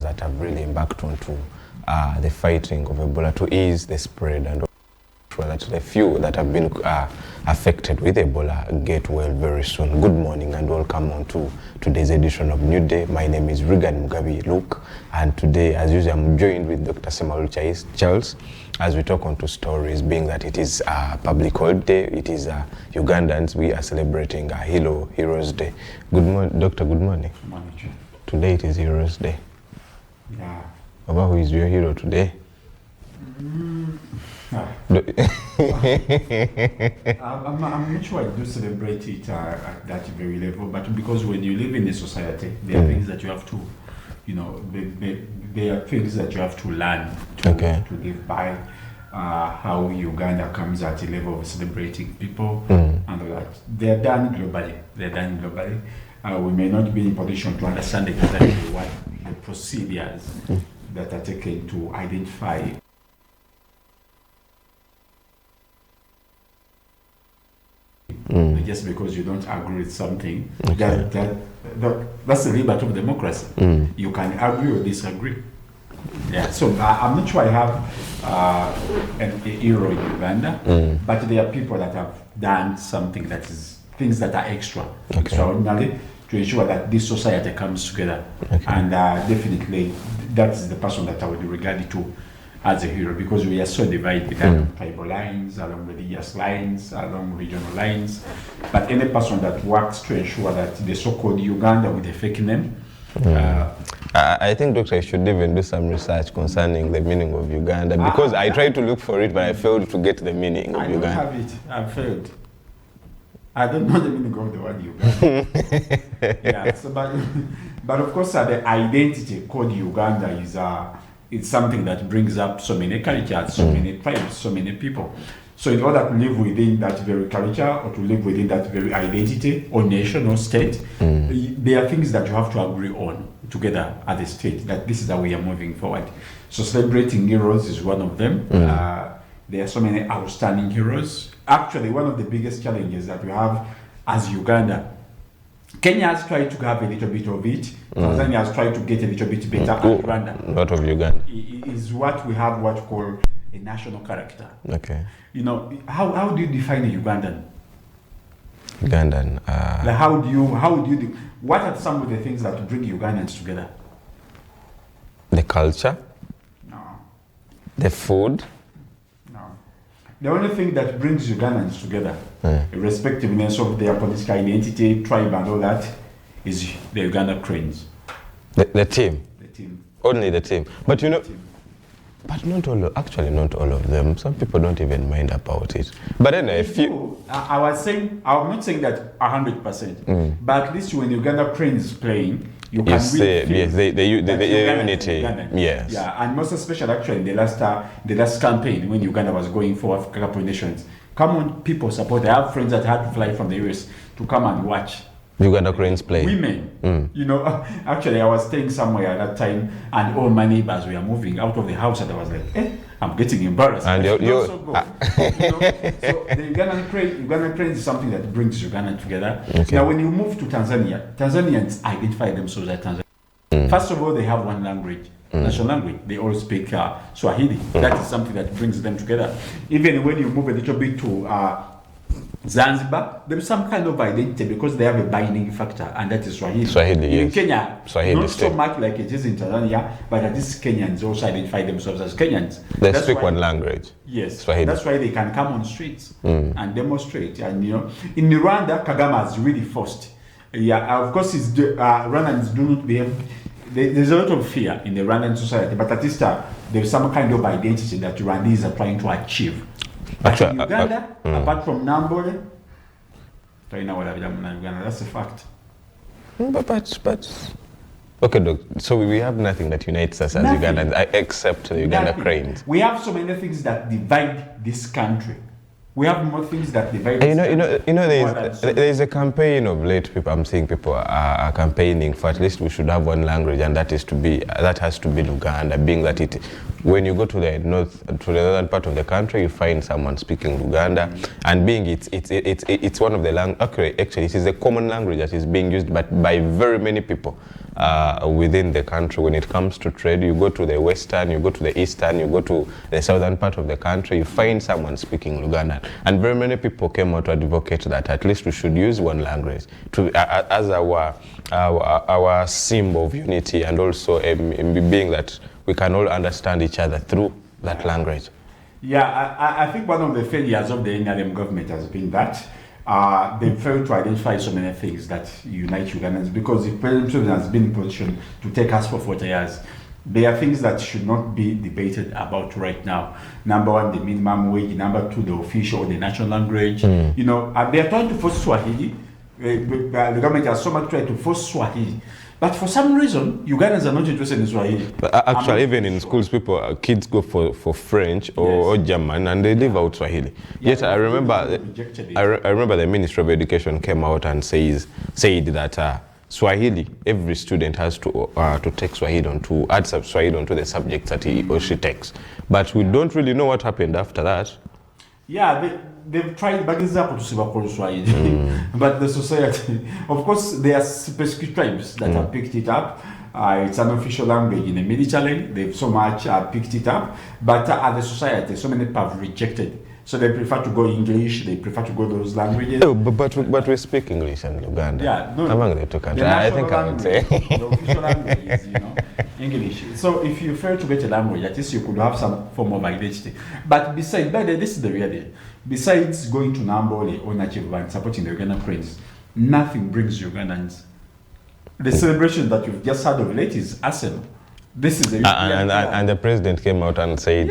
that have really embarked onto the fighting of Ebola to ease the spread and sure that the few that have been affected with Ebola get well very soon. Good morning and welcome on to today's edition of New Day. My name is Regan Mugabi Luke, and today, as usual, I'm joined with Dr. Semalu Charles as we talk on two stories, being that it is a public holiday. It is Ugandans. We are celebrating Heroes Day. Good morning, Doctor. Good morning. Good morning, John. Today it is Heroes Day. Yeah. Baba, who is your hero today? I'm not sure I do celebrate it at that very level, but because when you live in a society, there are things that you have to, there are things that you have to learn to live by. How Uganda comes at a level of celebrating people and all that. They're done globally. We may not be in a position to understand exactly what the procedures that are taken to identify just because you don't agree with something. That's the liberty of democracy. You can agree or disagree. Yeah, so I'm not sure I have a hero in Uganda, but there are people that have done something that is things that are extraordinary to ensure that this society comes together. And definitely that is the person that I would regard it to as a hero, because we are so divided along tribal lines, along religious lines, along regional lines. But any person that works to ensure that the so-called Uganda with a fake name. I think, Doctor, I should even do some research concerning the meaning of Uganda, because I tried to look for it, but I failed to get the meaning of Uganda. I don't have it. I failed. I don't know the meaning of the word Uganda. Yeah. So, but of course, the identity called Uganda is it's something that brings up so many cultures, so many tribes, so many people. So in order to live within that very culture or to live within that very identity or nation or state, there are things that you have to agree on together as a state, that this is how we are moving forward. So celebrating heroes is one of them. There are so many outstanding heroes. Actually, one of the biggest challenges that we have as Uganda, Kenya has tried to have a little bit of it. Tanzania has tried to get a little bit better. And Rwanda, not of Uganda, is what we have what we call a national character. Okay. How do you define a Ugandan? Ugandan. Like what are some of the things that bring Ugandans together? The culture. No. The food. No. The only thing that brings Ugandans together, irrespectiveness of their political identity, tribe, and all that, is the Uganda Cranes. The team. The team. Only the team. But but not all of them. Some people don't even mind about it. But then if you... I'm not saying that 100%, but at least when Uganda Cranes is playing, you can really feel the unity. Yes. Yeah, and most especially actually in the last campaign when Uganda was going for Africa Cup of Nations. Come on, people support. I have friends that had to fly from the US to come and watch Uganda Cranes play. Women. Actually I was staying somewhere at that time and all my neighbors were moving out of the house and I was like, I'm getting embarrassed. And so the Ugandan Cranes is something that brings Uganda together. Okay. Now when you move to Tanzania, Tanzanians identify themselves as Tanzania. First of all, they have one language. National language. They all speak Swahili. That is something that brings them together. Even when you move a little bit to Zanzibar, there is some kind of identity because they have a binding factor, and that is Swahili. In Kenya, Swahili not so much like it is in Tanzania, but at least Kenyans also identify themselves as Kenyans. They speak one language. Yes, Swahili. That's why they can come on streets and demonstrate. And in Rwanda, Kagame has really forced. Yeah, of course, Rwandans do not behave. There's a lot of fear in the Rwandan society, but at least there's some kind of identity that Rwandese are trying to achieve. But in Uganda, apart from Nambole, that's a fact. But okay, Doc. So we have nothing that unites us as Ugandans except the Uganda Cranes. We have so many things that divide this country. We have more things that divide. There is a campaign of late. I'm seeing people are campaigning for at least we should have one language, and that has to be Luganda. Being that when you go to the northern part of the country, you find someone speaking Luganda, and being it's one of the language. Actually, it is a common language that is being used by very many people. within the country. When it comes to trade, you go to the western, you go to the eastern, you go to the southern part of the country, you find someone speaking Lugandan. And very many people came out to advocate that at least we should use one language to as our symbol of unity, and also being that we can all understand each other through that language. Yeah, I think one of the failures of the NRM government has been that they failed to identify so many things that unite Ugandans, because if President Museveni has been in position to take us for 40 years, there are things that should not be debated about right now. Number one, the minimum wage. Number two, the official or the national language. You know, they are trying to force Swahili. The government has so much tried to force Swahili. But for some reason, Ugandans are not interested in Swahili. But actually, even in schools, kids go for French or German, and they leave out Swahili. Yeah, Yet I remember, I remember the Ministry of Education came out and said that Swahili, every student has to take Swahili add Swahili onto the subjects that he or she takes. But we don't really know what happened after that. Yeah, they've tried, but it's happened to Swahili. But the society, of course, there are specific tribes that have picked it up. It's an official language in the military. They've so much picked it up. But the society, so many people have rejected. So they prefer to go English, they prefer to go those languages. Oh, but we speak English in Uganda. Yeah, no, among the two countries. I think I would say. The official language is, English. So if you fail to get a language, at least you could have some form of identity. But besides, this is the reality. Besides going to Nambole or Nachiva and supporting the Ugandan Cranes, nothing brings Ugandans. The celebration that you've just had of late is Arsenal. This is the and the president came out and said,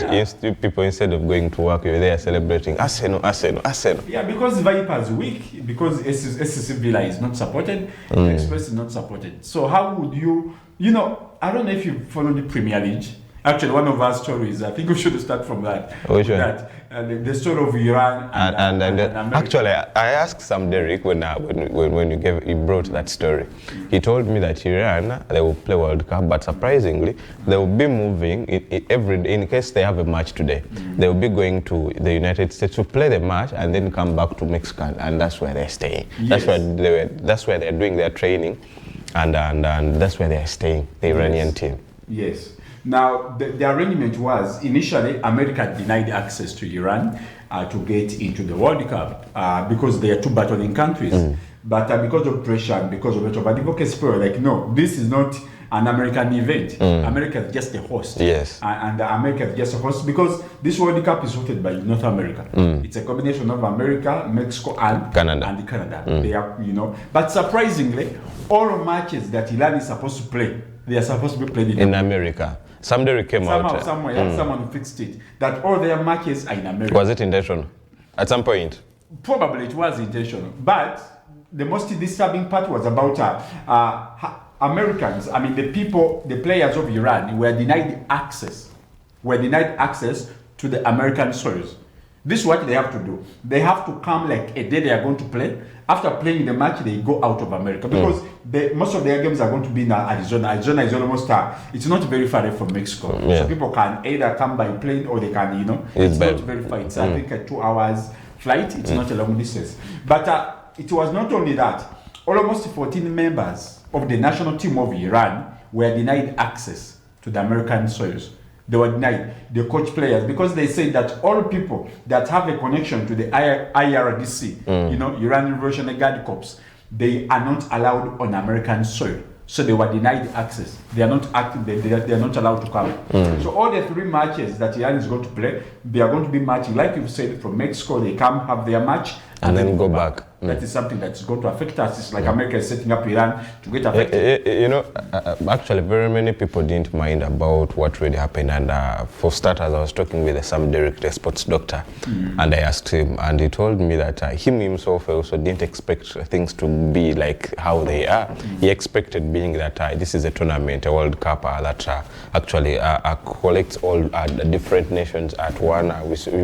people, instead of going to work, you're there celebrating Arsenal. Yeah, because Vipers weak, because SSC Villa is not supported, Express is not supported. So how would you, I don't know if you follow the Premier League. Actually, one of our stories, I think we should start from that. Which one? The story of Iran and America. Actually, I asked Sam Derrick when you brought that story. He told me that Iran, they will play World Cup, but surprisingly, they will be moving every day. In case they have a match today, they will be going to the United States to play the match and then come back to Mexico, and that's where they're staying. Yes. That's where they're doing their training, and that's where they're staying. The Iranian team. Yes. Now, the arrangement was initially America denied access to Iran to get into the World Cup because they are two battling countries. But because of pressure and because of advocacy, people were like, no, this is not an American event. America is just a host. Yes. And America is just a host because this World Cup is hosted by North America. It's a combination of America, Mexico, and Canada. They are, But surprisingly, all matches that Iran is supposed to play, they are supposed to be played in America. Somebody came out. Someone fixed it. That all their matches are in America. Was it intentional? At some point? Probably it was intentional. But the most disturbing part was about Americans. I mean, the players of Iran were denied access to the American soils. This is what they have to do. They have to come like a day they are going to play. After playing the match, they go out of America because most of their games are going to be in Arizona. Arizona is almost it's not very far from Mexico, so people can either come by plane or they can, it's not very far. It's I think a 2 hours flight. It's not a long distance. But it was not only that. Almost 14 members of the national team of Iran were denied access to the American soils. They were denied, the coach players, because they say that all people that have a connection to the IRGC, Iran Revolutionary Guard Corps, they are not allowed on American soil. So they were denied access. They are not they are not allowed to come. So all the 3 matches that Iran is going to play, they are going to be matching, like you've said, from Mexico. They come have their match and then go back. That is something that's going to affect us. It's like America is setting up Iran to get affected. Actually, very many people didn't mind about what really happened. And for starters, I was talking with Sam Derrick, the sports doctor, and I asked him, and he told me that him himself also didn't expect things to be like how they are. He expected, being that this is a tournament, a World Cup that actually collects all different nations at one,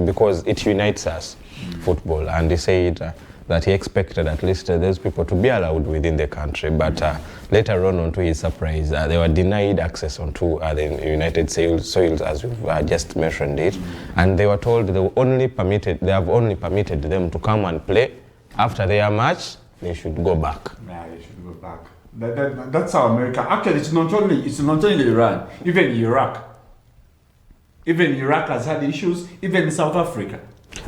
because it unites us, football. And he said that he expected at least those people to be allowed within the country, but later on, to his surprise, they were denied access onto the United soils, as you've just mentioned it, and they were told they have only permitted them to come and play. After their match, they should go back. Yeah, they should go back. That's how America. Actually, it's not only Iran. Even Iraq has had issues. Even South Africa.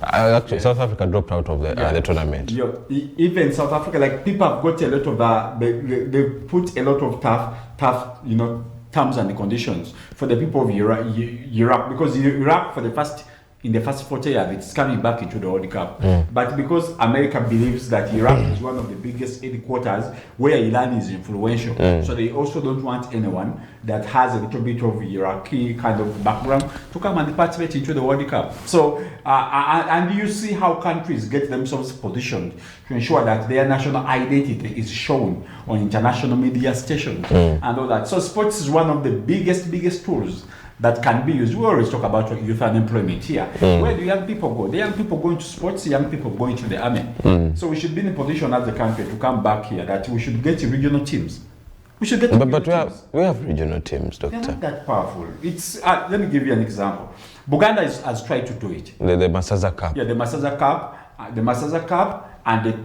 Actually, South Africa dropped out of the tournament. Even South Africa, like people have got a lot of they put a lot of tough terms and conditions for the people of Iraq, because Iraq in the first 40 years, it's coming back into the World Cup. But because America believes that Iraq is one of the biggest headquarters where Iran is influential, so they also don't want anyone that has a little bit of Iraqi kind of background to come and participate into the World Cup. So, and you see how countries get themselves positioned to ensure that their national identity is shown on international media stations and all that. So sports is one of the biggest tools that can be used. We always talk about youth unemployment here. Where do young people go? The young people going to sports, young people going to the army. So we should be in a position as a country to come back here that we should get regional teams. We should get but we have regional teams, Doctor. They're not that powerful. It's let me give you an example. Buganda has tried to do it. The Masaza Cup. Yeah, the Masaza Cup, and the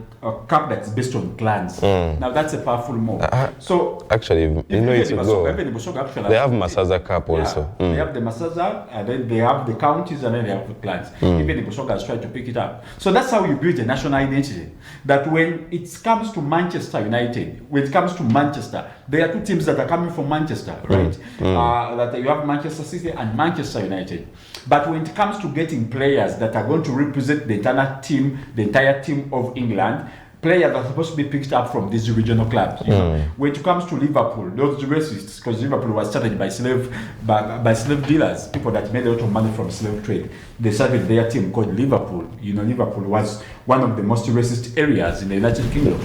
cup that's based on clans. Now that's a powerful move. So actually, it's a go. They have Masaza Cup also. They have the Masaza, and then they have the counties, and then they have the clans. Even the Busoga has tried to pick it up. So that's how you build a national identity. That when it comes to Manchester United, there are two teams that are coming from Manchester, right? That you have Manchester City and Manchester United. But when it comes to getting players that are going to represent the entire team of England, players are supposed to be picked up from these regional clubs. When it comes to Liverpool, those racists, because Liverpool was started by slave dealers, people that made a lot of money from slave trade. They started their team called Liverpool. Liverpool was one of the most racist areas in the United Kingdom.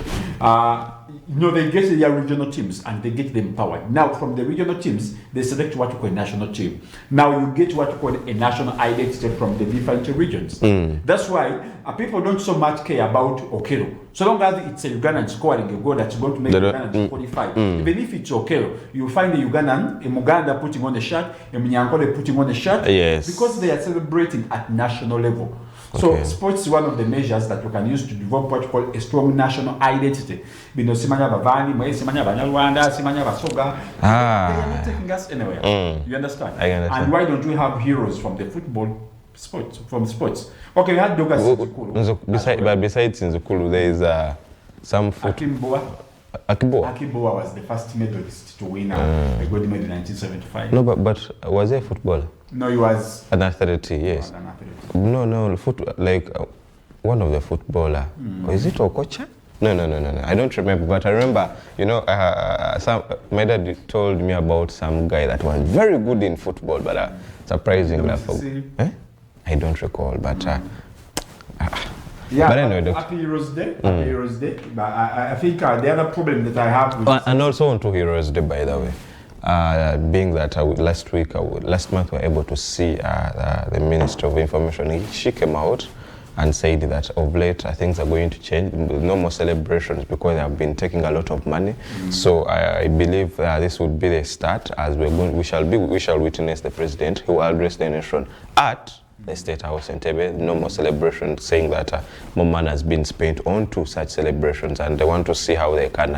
They get their regional teams and they get them empowered. Now, from the regional teams, they select what you call a national team. Now, you get what you call a national identity from the different regions. That's why people don't so much care about Okero. So long as it's a Ugandan scoring a goal that's going to make Uganda qualify. Even if it's Okero, you find a Ugandan, a Muganda putting on a shirt, a Munyankole putting on a shirt, because they are celebrating at national level. So sports is one of the measures that we can use to develop what you call a strong national identity. Simanya Bavani, Simanya Banyarwanda, Simanya Basoga. They are not taking us anywhere. You understand? I understand. And why don't we have heroes from the sports? Okay, we had Douglas Nzukulu. But besides Nzukulu, there is some Akimboa was the first medalist to win a gold medal in 1975. No, but was he a footballer? No, he was an athlete, yes. No, one of the footballer. Or is it Okocha? No. I don't remember, but I remember, my dad told me about some guy that was very good in football, but surprisingly, I don't recall, but but anyway, Happy Heroes Day. Happy Heroes Day. But I think the other problem that I have and also on to Heroes Day, by the way. Being that last month we were able to see the Minister of Information. She came out and said that of late things are going to change. No more celebrations because they have been taking a lot of money. So I believe this would be the start as we shall witness the president who will address the nation at the State House in Entebbe. No more celebrations, saying that more money has been spent onto such celebrations, and they want to see how they can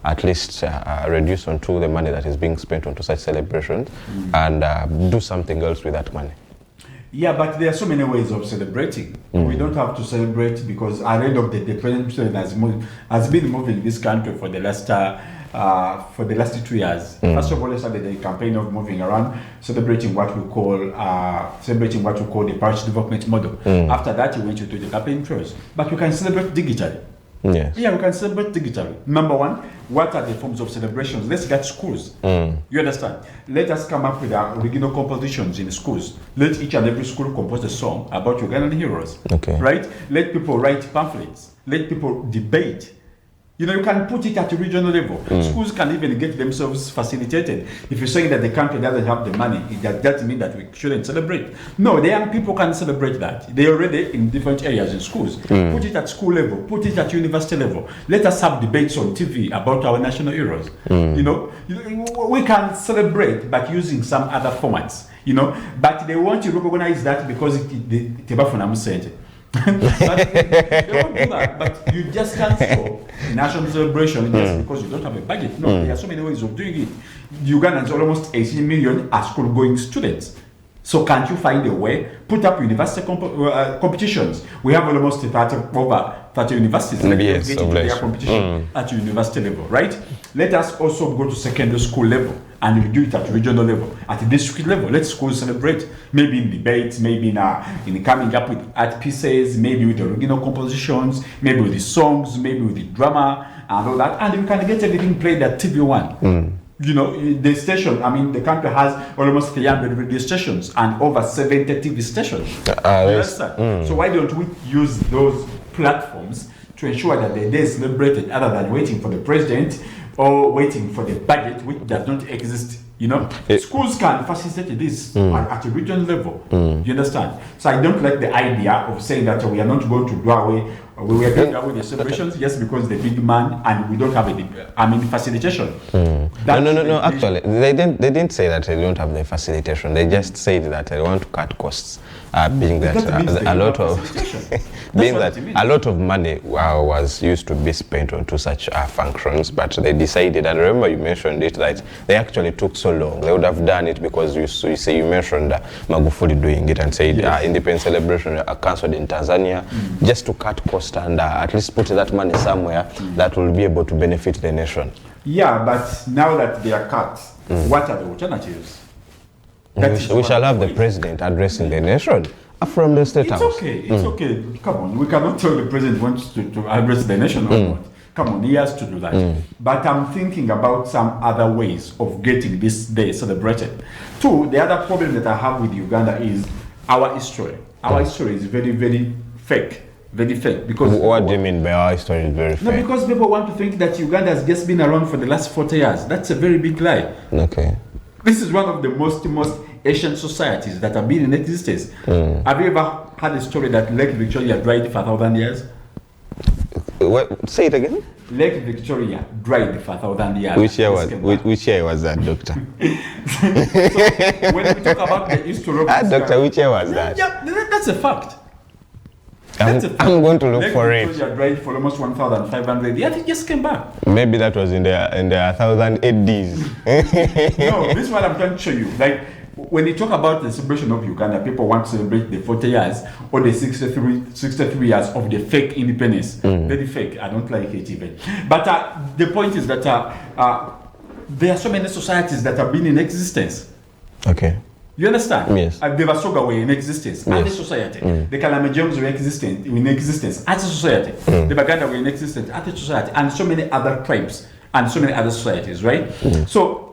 at least reduce onto the money that is being spent onto such celebrations and do something else with that money. Yeah, but there are so many ways of celebrating. We don't have to celebrate because at the end of the day, the president has been moving this country for the last 2 years. First of all, they started the campaign of moving around, celebrating what we call the parish development model. After that, he went into the campaign trails. But you can celebrate digitally. Yes. Yeah, we can celebrate digitally. Number one, what are the forms of celebrations? Let's get schools. You understand? Let us come up with our original compositions in schools. Let each and every school compose a song about Ugandan heroes. Okay. Right? Let people write pamphlets. Let people debate. You can put it at a regional level. Schools can even get themselves facilitated. If you're saying that the country doesn't have the money, it doesn't mean that we shouldn't celebrate. No, the young people can celebrate that. They're already in different areas in schools. Put it at school level. Put it at university level. Let us have debates on TV about our national heroes. We can celebrate, but using some other formats. But they want to recognize that because it's But they won't do that. But you just can't show national celebration just because you don't have a budget. No, there are so many ways of doing it. Uganda is almost 18 million are school-going students. So can't you find a way? Put up university competitions. We have almost over 30 universities. Let Yes, get into their competition at university level, right? Let us also go to secondary school level and we do it at regional level, at the district level. Let schools celebrate, maybe in debates, maybe in coming up with art pieces, maybe with the original compositions, maybe with the songs, maybe with the drama and all that, and you can get everything played at TV1. You know, the station, I mean, the country has almost 300 radio stations and over 70 TV stations. So why don't we use those platforms to ensure that the day is celebrated other than waiting for the president or waiting for the budget, which does not exist? You know, schools can facilitate this at a regional level. You understand? So I don't like the idea of saying that we are not going to do away. We are doing away the celebrations just because the big man and we don't have facilitation. No. Actually, they didn't say that they don't have the facilitation. They just said that they want to cut costs. Being that a lot of money was used to be spent onto such functions, but they decided. And remember, you mentioned it that they actually took so long. They would have done it because you mentioned Magufuli doing it and said independence celebration cancelled in Tanzania, just to cut costs and at least put that money somewhere that will be able to benefit the nation. Yeah, but now that they are cut, what are the alternatives? We shall have the president addressing the nation from the State House. It's okay. Come on, we cannot tell the president wants to address the nation or not. Come on, he has to do that. But I'm thinking about some other ways of getting this day celebrated. Two, the other problem that I have with Uganda is our history. Our history is very, very fake. Very fake. Because what do you mean by our history is very fake? No, because people want to think that Uganda has just been around for the last 40 years. That's a very big lie. Okay. This is one of the most ancient societies that have been in existence. Have you ever had a story that Lake Victoria dried for 1,000 years? What? Say it again. Lake Victoria dried for 1,000 years. Which year was that, Doctor? So when we talk about the history of Doctor, which year was that? Yeah, that's a fact. I'm going to look Lake for Victoria dried for almost 1,500 years. It just came back. Maybe that was in the 1,000 ADs. No, this is what I'm trying to show you. Like, when you talk about the celebration of Uganda, people want to celebrate the 40 years or the 63 years of the fake independence. Very fake. I don't like it even. But the point is that there are so many societies that have been in existence. Okay. You understand? Yes. The Vasoga were in existence as a society. The Kalamajons were in existence as a society. The Baganda were in existence as a society, and so many other tribes and so many other societies, right? So,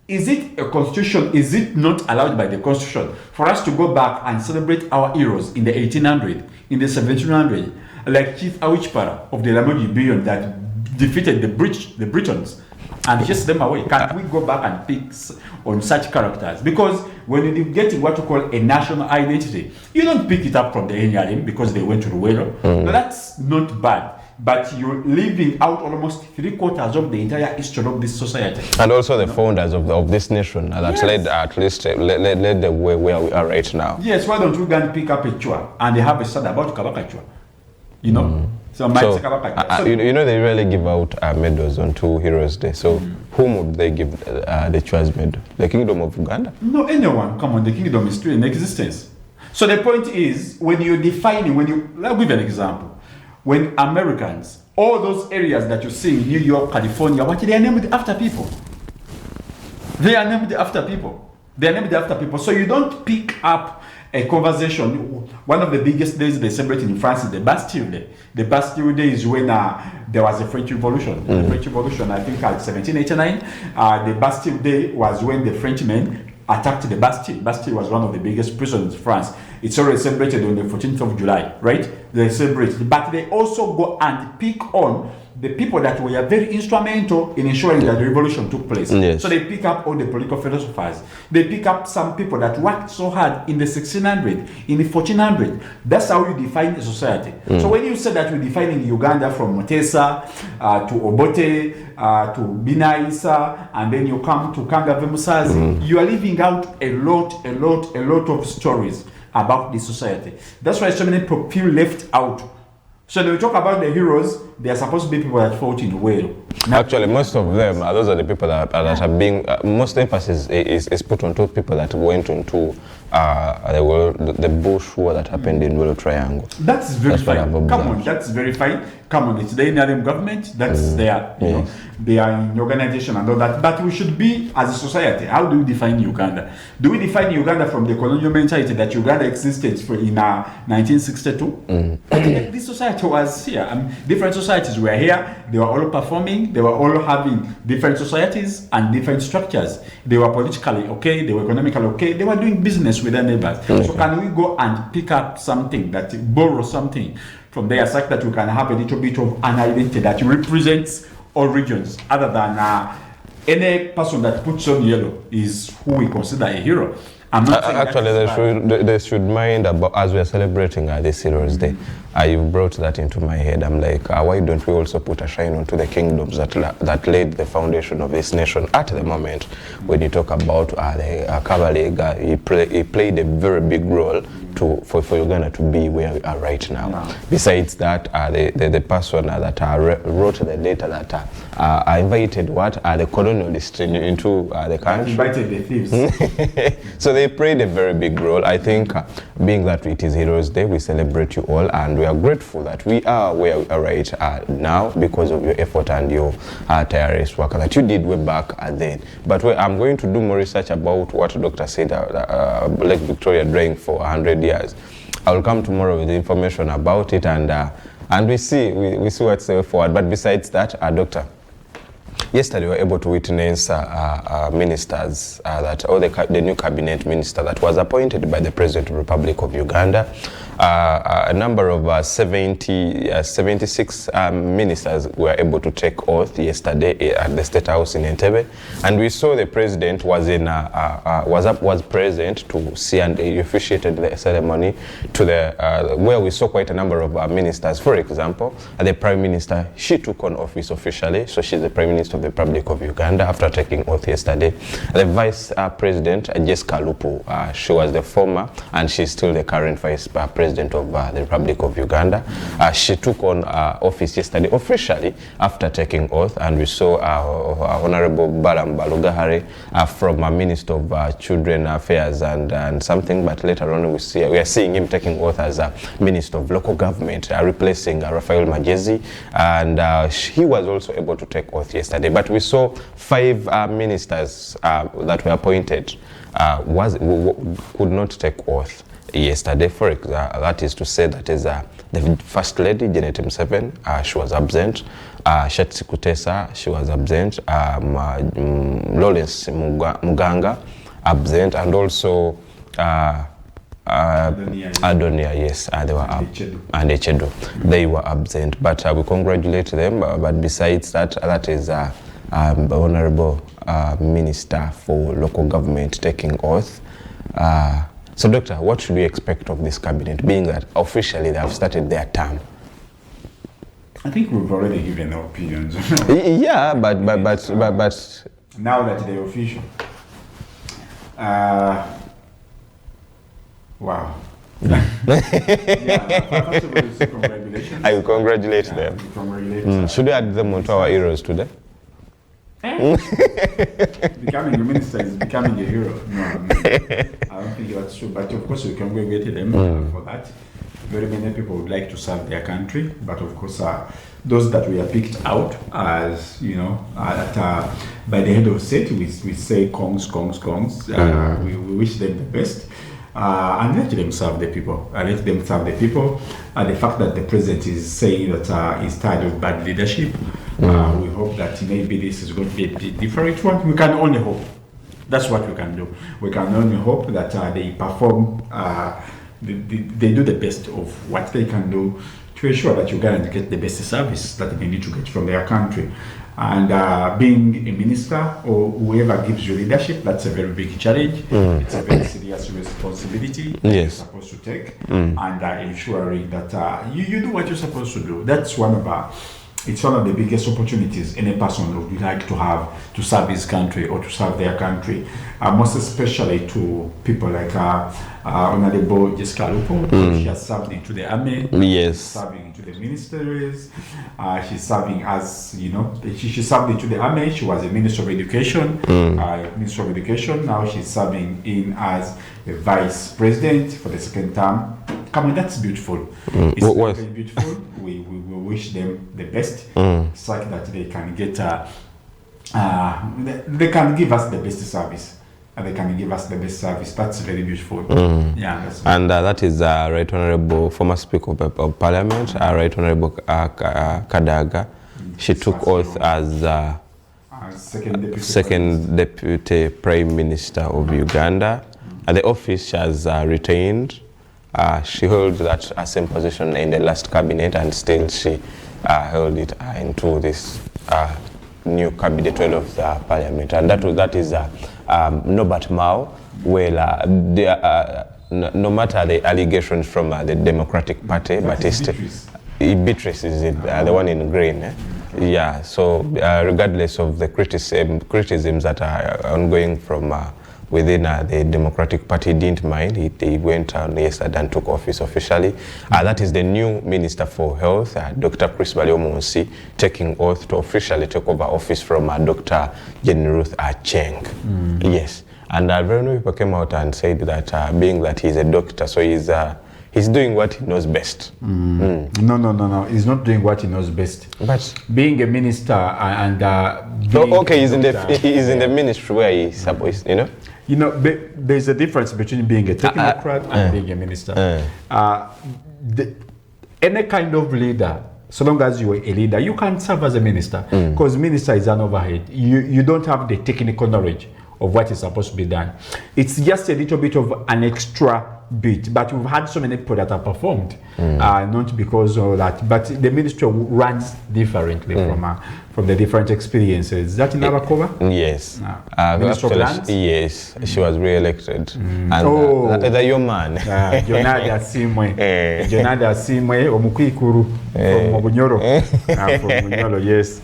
is it a constitution? Is it not allowed by the constitution for us to go back and celebrate our heroes in the 1800s, in the 1700s, like Chief Awichpara of the Ramogi Rebellion that defeated the Britons and chase them away? Can't we go back and pick on such characters? Because when you get what you call a national identity, you don't pick it up from the NRM because they went to Ruwero. No, that's not bad. But you're leaving out almost 3/4 of the entire history of this society. And also the founders of this nation that led at least led the way where we are right now. Yes, why don't we go and pick up a chua and they have a study about Kabaka chua? You know? So you know, they really give out medals on 2 Heroes Day. So whom would they give the Chwas medal? The Kingdom of Uganda? No, anyone. Come on, the kingdom is still in existence. So the point is, when you're defining, I'll give you an example. When Americans, all those areas that you see in New York, California, they are named after people. They are named after people. They are named after people. So you don't pick up a conversation. One of the biggest days they celebrate in France is the Bastille Day. The Bastille Day is when there was a French Revolution. The French Revolution, I think, in 1789. The Bastille Day was when the Frenchmen attacked the Bastille. Bastille was one of the biggest prisons in France. It's already celebrated on the 14th of July, right? They celebrate. But they also go and pick on the people that were very instrumental in ensuring that the revolution took place. Yes. So they pick up all the political philosophers. They pick up some people that worked so hard in the 1600s, in the 1400s. That's how you define a society. So when you say that you're defining Uganda from Mutesa to Obote to Bina Isa, and then you come to Kangave Musazi, you are leaving out a lot of stories about the society. That's why so many people feel left out. So when we talk about the heroes, they are supposed to be people that fought in well. Actually, most of them, those are the people that are being, most emphasis is put on those people that went into the Bush war that happened in Welu Triangle. That's very fine. Come on, that's very fine. Come on, it's the interim government. That's their, you know, they are in organization and all that. But we should be, as a society, how do we define Uganda? Do we define Uganda from the colonial mentality that Uganda existed in 1962? This society was here. Different societies were here. They were all performing. They were all having different societies and different structures. They were politically okay. They were economically okay. They were doing business with their neighbors. So can we go and pick up something, borrow something from there, such that we can have a little bit of an identity that represents all regions, other than any person that puts on yellow is who we consider a hero. I'm not actually, they should mind about, as we are celebrating this Heroes Day, you brought that into my head. I'm like, why don't we also put a shine onto the kingdoms that laid the foundation of this nation at the moment? When you talk about the Kabalega, he played a very big role for Uganda to be where we are right now. Besides that, the person that wrote the letter that invited the colonialists into the country. Invited the thieves. So they played a very big role. I think being that it is Heroes Day, we celebrate you all, and we are grateful that we are where we are right now because of your effort and your tireless work that you did way back then. But I'm going to do more research about what Dr. said, Lake Victoria drained for 100 years. I will come tomorrow with information about it, and we see what's the way forward. But besides that, Doctor, yesterday we were able to witness ministers, the new cabinet minister that was appointed by the President of the Republic of Uganda. A number of 76 ministers were able to take oath yesterday at the State House in Entebbe, and we saw the president was present to see, and he officiated the ceremony to where we saw quite a number of ministers. For example, the Prime Minister, she took on office officially, so she's the Prime Minister of the Republic of Uganda after taking oath yesterday. The Vice President, Jessica Lupu, she was the former, and she's still the current Vice President of the Republic of Uganda. She took on office yesterday officially after taking oath, and we saw Honorable Balam Balugahari from Minister of Children Affairs and something, but later on we are seeing him taking oath as a Minister of Local Government, replacing Raphael Majezi, and he was also able to take oath yesterday. But we saw 5 ministers that were appointed could not take oath yesterday. For example, that is to say that is the First Lady Janet Museveni, she was absent. Shetsi Kutesa, she was absent. Lawrence Muganga, absent, and also Adonia, yes, they were and Echedo, they were absent. But we congratulate them. But besides that, that is Honorable Minister for Local Government taking oath. So, Doctor, what should we expect of this cabinet, being that officially they have started their term? I think we've already given our opinions. Yeah, but now that they're official. Wow. First of all, congratulations. I will congratulate them. Congratulate. Should we add them onto our heroes today? Becoming a minister is becoming a hero. No, I don't think that's true. But of course, we congratulate them for that. Very many people would like to serve their country, but of course, those that we are picked out as, you know, by the head of state, we say kongs. We wish them the best. And let them serve the people. The fact that the president is saying that he's tired of bad leadership, we hope that maybe this is going to be a different one. We can only hope. That's what we can do. We can only hope that they perform, they do the best of what they can do to ensure that Ugandans get the best service that they need to get from their country. And being a minister or whoever gives you leadership, that's a very big challenge. It's a very serious responsibility that you're supposed to take, and ensuring that you do what you're supposed to do. That's one of it's one of the biggest opportunities any person would like to have to serve his country or to serve their country, most especially to people like Honorable Jessica Lupo. She has served into the army, Yes. serving into the ministries. She's serving as, she served into the army. She was a Minister of Education, Minister of Education. Now she's serving in as a Vice President for the second term. Come on, that's beautiful. It's very beautiful. We wish them the best, such that they can get, they can give us the best service. They can give us the best service. That's very beautiful. Yeah, that's and that is Right Honorable former Speaker of Parliament, Right Honorable Kadaga. She took oath as second deputy Prime Minister of Uganda. The office she has retained. She held that same position in the last cabinet, and still she held it into this new cabinet of the parliament, and that is Norbert Mao. Well, no matter the allegations from the Democratic Party, but Beatrice is it, the one in green. Yeah. So regardless of the criticisms that are ongoing from within the Democratic Party, didn't mind. He went on yesterday and took office officially. That is the new Minister for Health, Dr. Chris Baliomonsi, taking oath to officially take over office from Dr. Jenny Ruth Acheng. Yes. And very many people came out and said that being that he's a doctor, so he's doing what he knows best. No. He's not doing what he knows best. But being a minister and okay, he's in the ministry where he's supposed, there's a difference between being a technocrat and being a minister. Any kind of leader, so long as you're a leader, you can serve as a minister, because minister is an overhead. You don't have the technical knowledge of what is supposed to be done. It's just a little bit of an extra bit, but we've had so many people that have performed, not because of that, but the ministry runs differently from the different experiences. Is that in Abakoba? Yes. Minister of Lands? Yes, she was re-elected. And the young man. Jonada Simwe, Omukwikuru from Obunyoro. From Obunyoro, yes.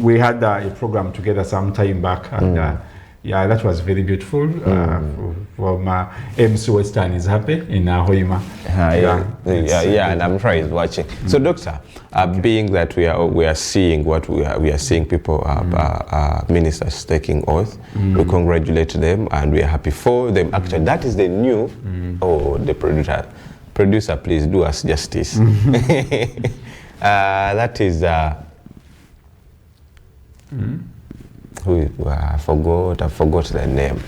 We had a program together some time back, and yeah, that was very beautiful. From MC Western is happy in Hoima. And I'm sure he's watching. So, Doctor, being that we are seeing what we are seeing people, ministers taking oath, we congratulate them and we are happy for them. Actually, that is the new. The producer, please do us justice. That is. I forgot the name.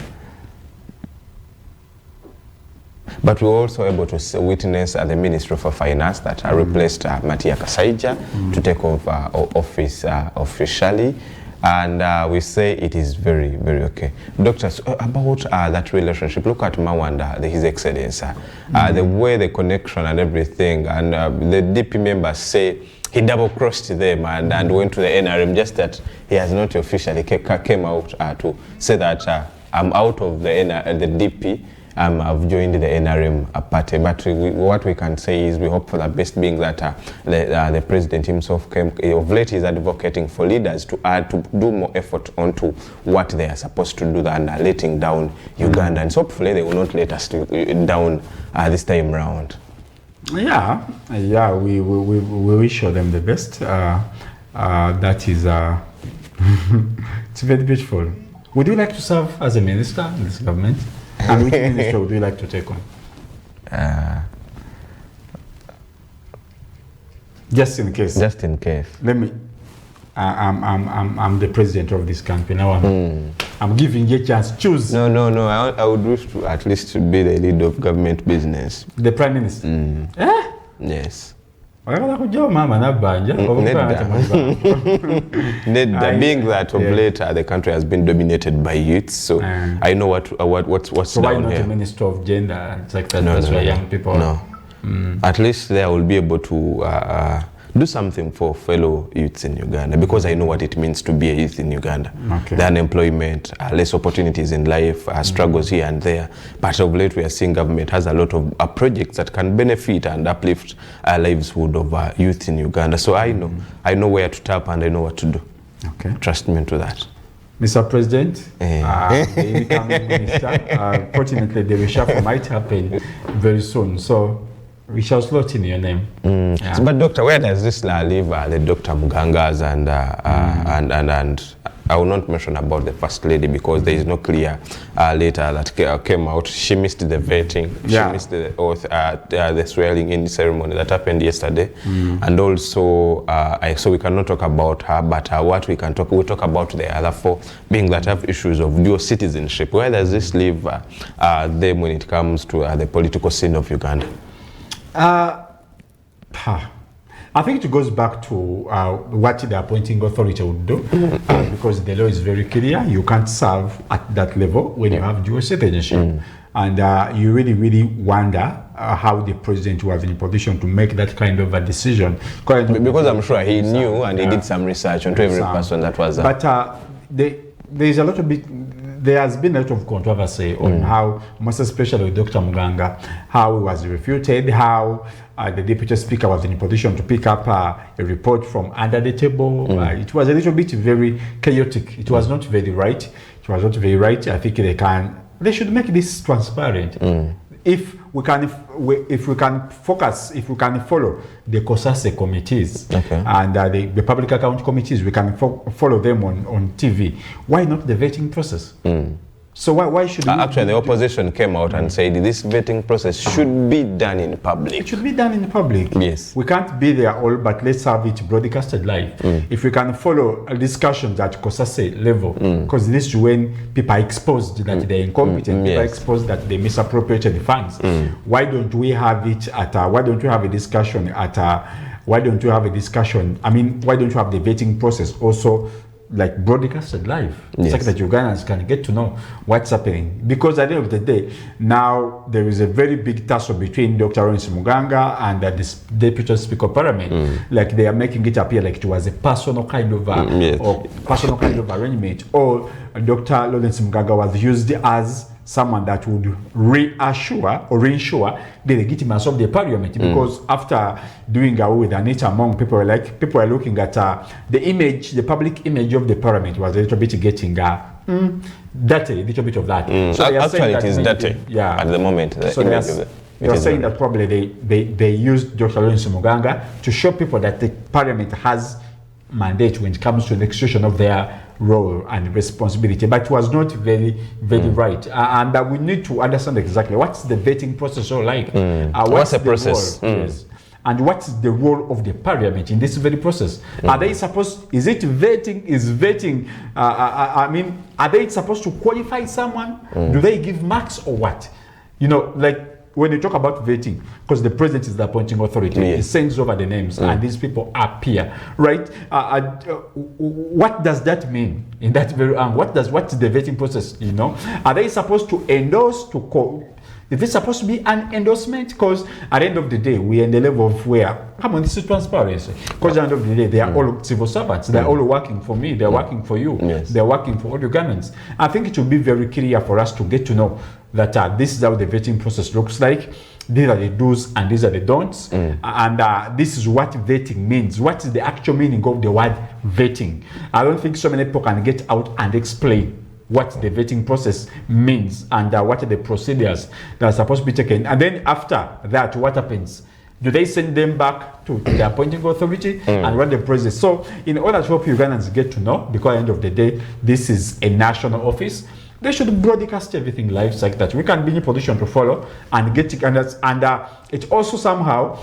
But we were also able to witness the Ministry for Finance that replaced Matia Kasaija to take over office officially. And we say it is very, very okay. Doctors, about that relationship, look at Mawanda, His Excellency, the way the connection and everything, and the DP members say he double-crossed them and went to the NRM, just that he has not officially came out to say that I'm out of the DP, I've joined the NRM party. But what we can say is we hope for the best, being that the president himself of late is advocating for leaders to do more effort onto what they are supposed to do than letting down Ugandans. So hopefully they will not let us down this time round. Yeah, we wish them the best. That is, it's very beautiful. Would you like to serve as a minister in this government? And which minister would you like to take on? Just in case. Just in case. Let me. I'm the president of this country now. I'm giving you a chance. Choose. No. I would wish to at least be the leader of government business. The prime minister. Yes. Being that of late the country has been dominated by youth, so I know what's so down why not here. a minister of gender and like that? That's why young people. No. At least there will be able to do something for fellow youths in Uganda, because I know what it means to be a youth in Uganda. Okay. The unemployment, less opportunities in life, struggles here and there. But of late, we are seeing government has a lot of projects that can benefit and uplift livelihood of youth in Uganda. So I know where to tap and I know what to do. Okay. Trust me to that. Mr. President, the incoming minister, fortunately the reshuffle might happen very soon, so we shall slot in your name. Yeah. But doctor, where does this leave the Dr. Mugangas and I will not mention about the First Lady because there is no clear letter that came out. She missed the vetting. Yeah. She missed the oath, the swearing in ceremony that happened yesterday. And also, so we cannot talk about her, but what we can talk, we'll talk about the other four, being that have issues of dual citizenship. Where does this leave them when it comes to the political scene of Uganda? I think it goes back to what the appointing authority would do, because the law is very clear. You can't serve at that level when you have dual citizenship. And you really, really wonder how the president was in a position to make that kind of a decision. Because I'm sure he knew and he did some research onto every person that was there. But there's a lot of there has been a lot of controversy on how, most especially with Dr. Muganga, how he was refuted, how the deputy speaker was in a position to pick up a report from under the table. It was a little bit very chaotic. It was not very right. It was not very right. I think they should make this transparent. If we can focus, if we can follow the COSASE committees and the public account committees, we can follow them on TV. Why not the vetting process? So why should actually the opposition came out and said this vetting process should be done in public. It should be done in public. Yes. We can't be there all, but let's have it broadcasted live. If we can follow discussions at COSASE level, because this is when people are exposed that they're incompetent, people are exposed that they misappropriated funds. Why don't we have it at why don't we have a discussion at why don't you have a discussion? I mean, why don't you have the vetting process also like broadcasted live, so that Ugandans can get to know what's happening? Because at the end of the day, now there is a very big tussle between Dr. Lawrence Muganga and this Deputy Speaker of Parliament. Like they are making it appear like it was a personal kind of or personal kind of arrangement, or Dr. Lawrence Muganga was used as someone that would reassure or reinsure the legitimacy of the parliament, because after doing away with Anita Among, people are looking at the image, the public image of the parliament was a little bit getting dirty, a little bit of that. So actually it is dirty at the moment. So they're saying that probably they used Dr. Lawrence Muganga to show people that the parliament has mandate when it comes to the execution of their role and responsibility, but it was not very right. And we need to understand exactly what's the vetting process all like. What's the process? Yes. And what's the role of the parliament in this very process? Are they supposed, is it vetting, I mean, are they supposed to qualify someone? Do they give marks or what? You know, like when you talk about vetting, because the president is the appointing authority, he sends over the names and these people appear, right? What does that mean in that very what's the vetting process, you know? Are they supposed to endorse, is this supposed to be an endorsement? Because at the end of the day, we are in the level of where, come on, this is transparency. Because at the end of the day, they are all civil servants. They're all working for me. They're working for you. They're working for all Ugandans. I think it will be very clear for us to get to know that this is how the vetting process looks like. These are the do's and these are the don'ts. And this is what vetting means. What is the actual meaning of the word vetting? I don't think so many people can get out and explain what the vetting process means and what are the procedures that are supposed to be taken. And then after that, what happens? Do they send them back to the appointing authority and run the process? So in order to help Ugandans get to know, because at the end of the day, this is a national office, they should broadcast everything live like that. We can be in a position to follow and get it. And it also somehow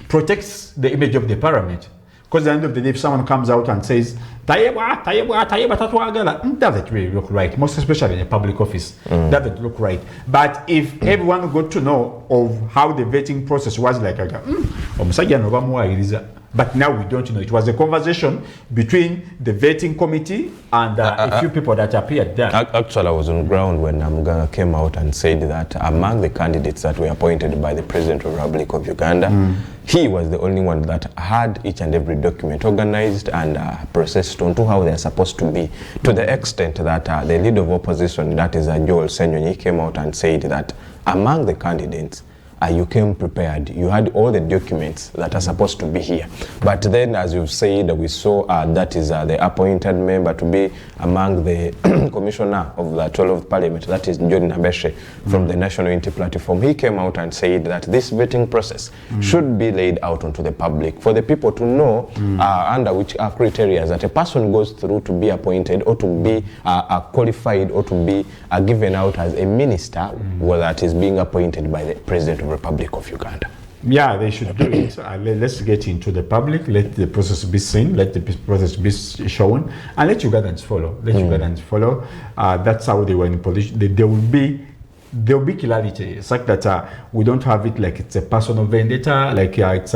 protects the image of the parliament. Because at the end of the day, if someone comes out and says, Tayeba, doesn't really look right, most especially in a public office, doesn't look right. But if everyone got to know of how the vetting process was like, But now we don't know. It was a conversation between the vetting committee and a few people that appeared there. Actually, I was on ground when Muganga came out and said that among the candidates that were appointed by the President of the Republic of Uganda, he was the only one that had each and every document organized and processed onto how they're supposed to be, to the extent that the leader of opposition, that is Joel Senyonyi, came out and said that among the candidates, you came prepared. You had all the documents that are supposed to be here. But then, as you've said, we saw that is the appointed member to be among the commissioner of the 12th Parliament, that is John Nabeshe from the National Unity Platform. He came out and said that this vetting process should be laid out onto the public for the people to know under which criteria that a person goes through to be appointed or to be qualified or to be given out as a minister, whether that is being appointed by the President of the Republic of Uganda. Yeah, they should do it. Let's get into the public, let the process be seen, let the process be shown, and let Ugandans follow. Let Ugandans follow. That's how they were in position. There will be clarity. It's like that we don't have it like it's a personal vendetta, like it's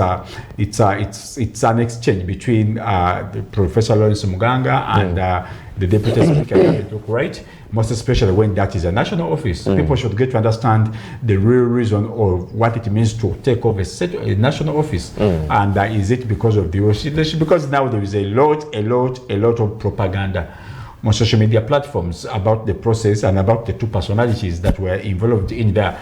an exchange between the Professor Lawrence Muganga and the Deputy Speaker, right? Most especially when that is a national office. People should get to understand the real reason of what it means to take over a national office. And is it because of the oscillation? Because now there is a lot of propaganda on social media platforms about the process and about the two personalities that were involved in there.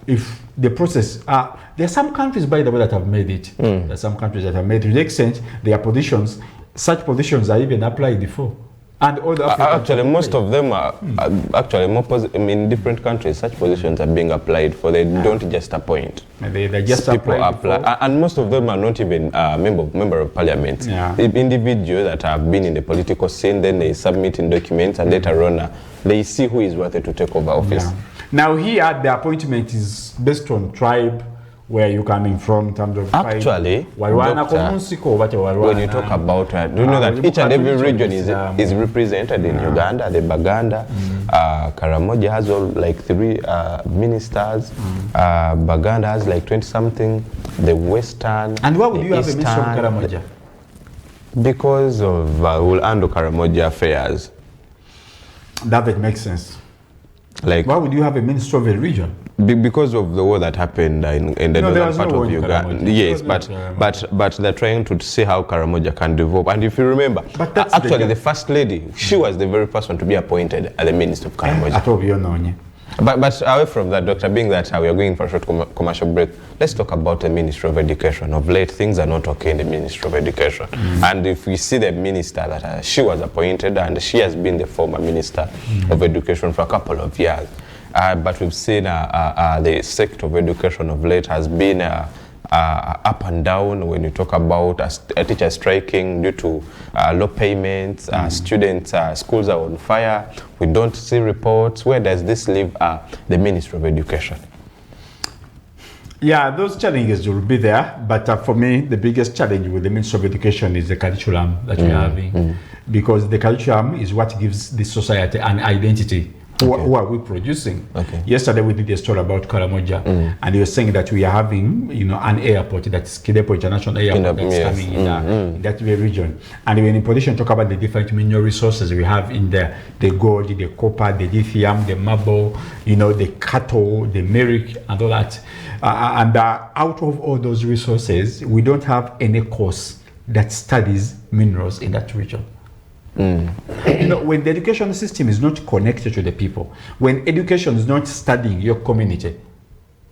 If the process, there are some countries, by the way, that have made it. There are some countries that have made it to the extent their positions, such positions are even applied before. And all the actually, most of them are actually in different countries. Such positions are being applied for. They don't just appoint. They just people apply, and most of them are not even member of parliament. Individuals that have been in the political scene, then they submit in documents, and later on they see who is worthy to take over office. Now here, the appointment is based on tribe, where you coming from in terms of actually, doctor, when you talk about do you know that each and every region is represented in Uganda? The Baganda, Karamoja has all like 3 ministers. Baganda has like 20 something. The Western and why would you have a minister of Karamoja? Because of will handle Karamoja affairs. That makes sense. Like, why would you have a minister of a region? Because of the war that happened in the northern part of Uganda. Yes, but they're trying to see how Karamoja can develop. And if you remember, actually the first lady, she was the very first one to be appointed as the minister of Karamoja. But away from that, Doctor, being that we are going for a short commercial break, let's talk about the Ministry of Education. Of late, things are not okay in the Ministry of Education. And if we see the minister that she was appointed, and she has been the former Minister of Education for a couple of years. But we've seen the sector of education of late has been up and down when you talk about a teacher striking due to low payments, students, schools are on fire. We don't see reports. Where does this leave the Ministry of Education? Yeah, those challenges will be there. But for me, the biggest challenge with the Ministry of Education is the curriculum that we're having. Because the curriculum is what gives the society an identity. Who are we producing? Yesterday we did a story about Karamoja, and they were saying that we are having, an airport, that's Kidepo International Airport, that's coming in that very region. And we're in a position to talk about the different mineral resources we have in there: the gold, the copper, the lithium, the marble, the cattle, the merrick, and all that. And out of all those resources, we don't have any course that studies minerals in that region. When the education system is not connected to the people, when education is not studying your community,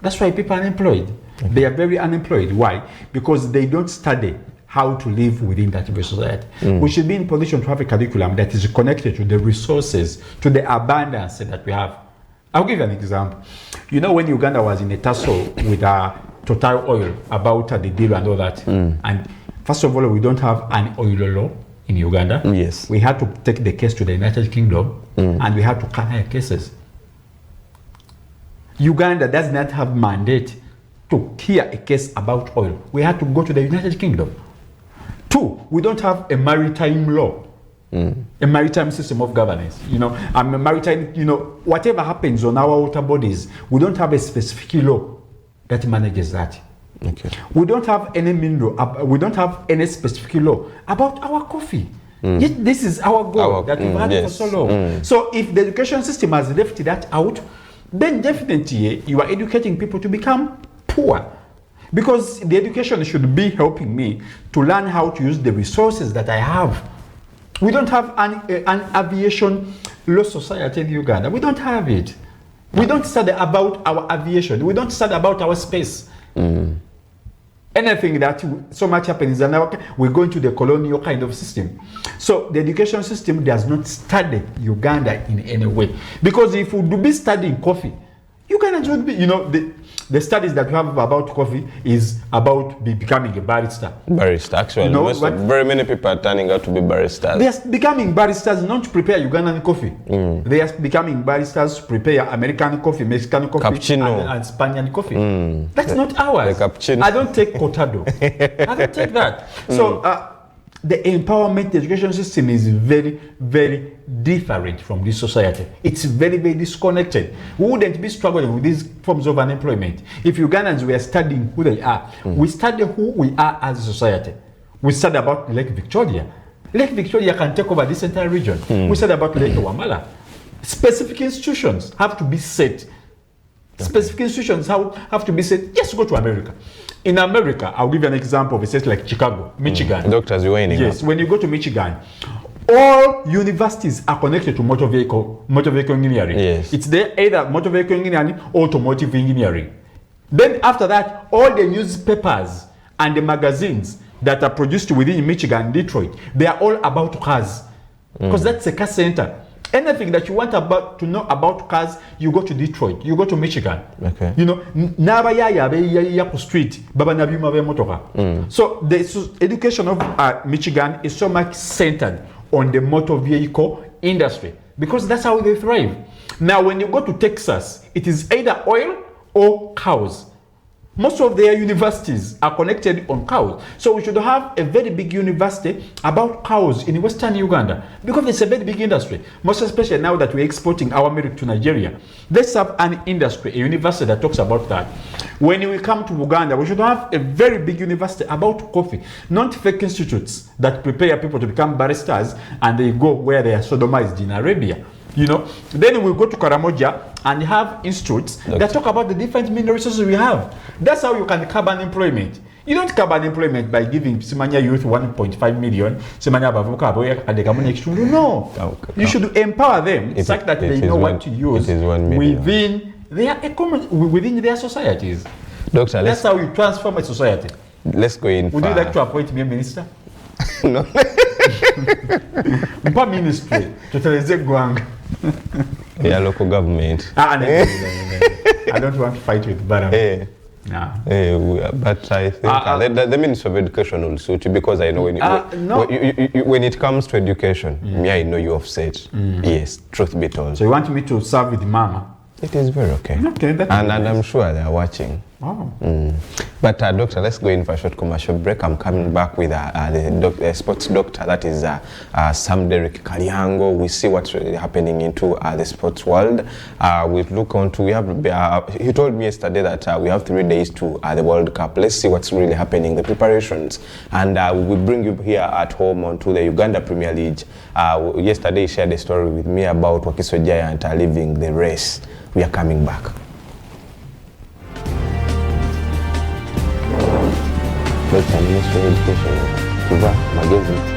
that's why people are unemployed. They are very unemployed. Why? Because they don't study how to live within that society. We should be in position to have a curriculum that is connected to the resources, to the abundance that we have. I'll give you an example. When Uganda was in a tussle with Total Oil about the deal and all that, and first of all, we don't have an oil law in Uganda. Yes. We had to take the case to the United Kingdom, and we had to carry cases. Uganda does not have mandate to hear a case about oil. We had to go to the United Kingdom. 2, we don't have a maritime law, a maritime system of governance. A maritime, whatever happens on our water bodies, we don't have a specific law that manages that. Okay. We don't have any we don't have any specific law about our coffee. Yet this is our goal that we've had for so long. So if the education system has left that out, then definitely you are educating people to become poor. Because the education should be helping me to learn how to use the resources that I have. We don't have an aviation law society in Uganda. We don't have it. We don't study about our aviation. We don't study about our space. Anything that so much happens, and we go into the colonial kind of system. So the education system does not study Uganda in any way. Because if we do be studying coffee, Uganda would be, the studies that we have about coffee is about becoming a barista. Barista, actually. Very many people are turning out to be baristas. They are becoming baristas not to prepare Ugandan coffee. They are becoming baristas to prepare American coffee, Mexican coffee, and Spanish coffee. That's not ours. I don't take Cortado. I don't take that. So the empowerment education system is very, very different from this society. It's very, very disconnected. We wouldn't be struggling with these forms of unemployment if Ugandans were studying who they are. We study who we are as a society. We study about Lake Victoria. Lake Victoria can take over this entire region. We study about Lake Wamala. Specific institutions have to be set. Specific institutions have to be set. Just go to America. In America, I'll give you an example of a state like Chicago, Michigan. Doctors, you're in. Yes, when you go to Michigan, all universities are connected to motor vehicle engineering. Yes. It's there either motor vehicle engineering or automotive engineering. Then after that, all the newspapers and the magazines that are produced within Michigan, Detroit, they are all about cars. Because that's a car center. Anything that you want to know about cars, you go to Detroit, you go to Michigan. Okay. Naba ya street, baba nabiuma be motoka. So the education of Michigan is so much centered on the motor vehicle industry because that's how they thrive. Now, when you go to Texas, it is either oil or cows. Most of their universities are connected on cows. So we should have a very big university about cows in Western Uganda because it's a very big industry. Most especially now that we're exporting our milk to Nigeria. Let's have an industry, a university that talks about that. When we come to Uganda, we should have a very big university about coffee, not fake institutes that prepare people to become baristas and they go where they are sodomized in Arabia. Then we go to Karamoja and have institutes that talk about the different mineral resources we have. That's how you can curb unemployment. You don't curb unemployment by giving Simanya youth 1.5 million. Simanya No. You should empower them such that they know what to use within their societies. Doctor, that's how you transform a society. Let's go in. Would you like to appoint me a minister? No. Ministry. Yeah, local government. I don't want to fight with Baram. No. But I think the Minister of Education will suit you because I know when it comes to education, I know you have said yes, truth be told. So you want me to serve with Mama? It is very okay. Okay, and I'm sure they are watching. Wow. But doctor, let's go in for a short commercial break. I'm coming back with the sports doctor, that is Sam Derek Kalyango. We see what's really happening into the sports world. We look on to, he told me yesterday that we have 3 days to the World Cup. Let's see what's really happening, the preparations. And we bring you here at home onto the Uganda Premier League. Yesterday he shared a story with me about Wakiso Giant leaving the race. We are coming back. Dr. Minister of Education, Kuva Magazine.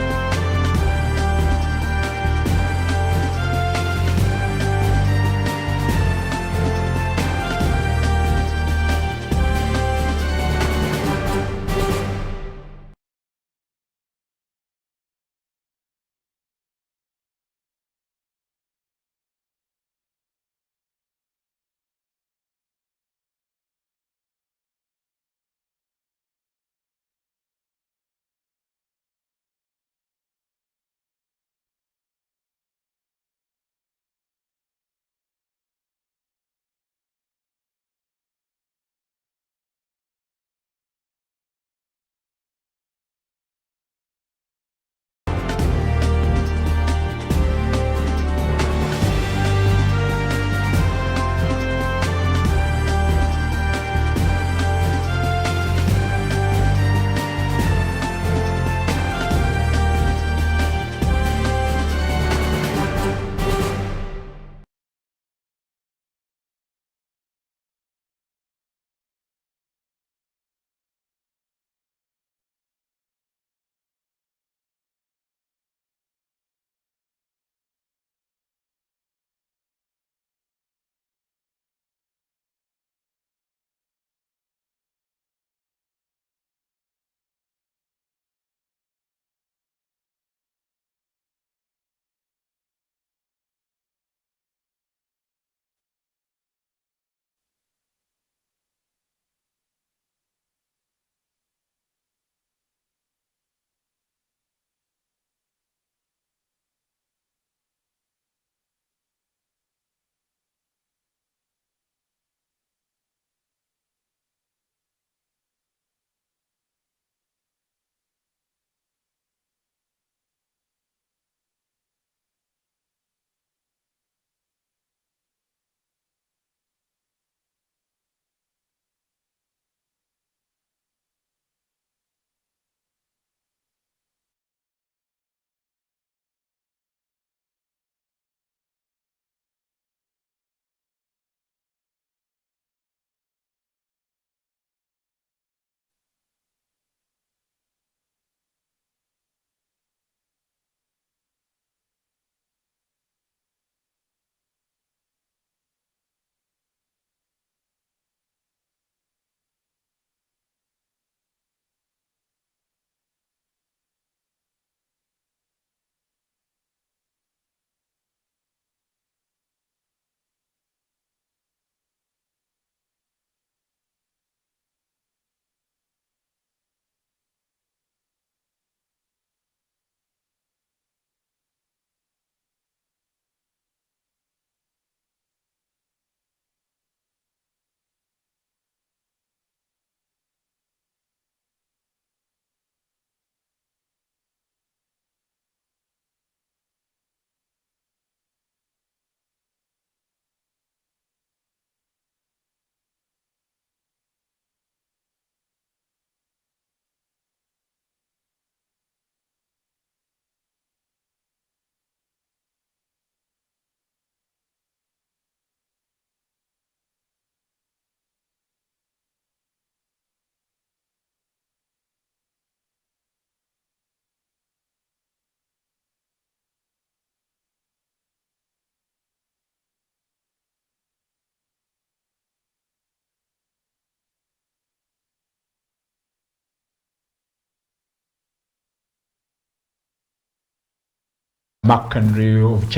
McHenry of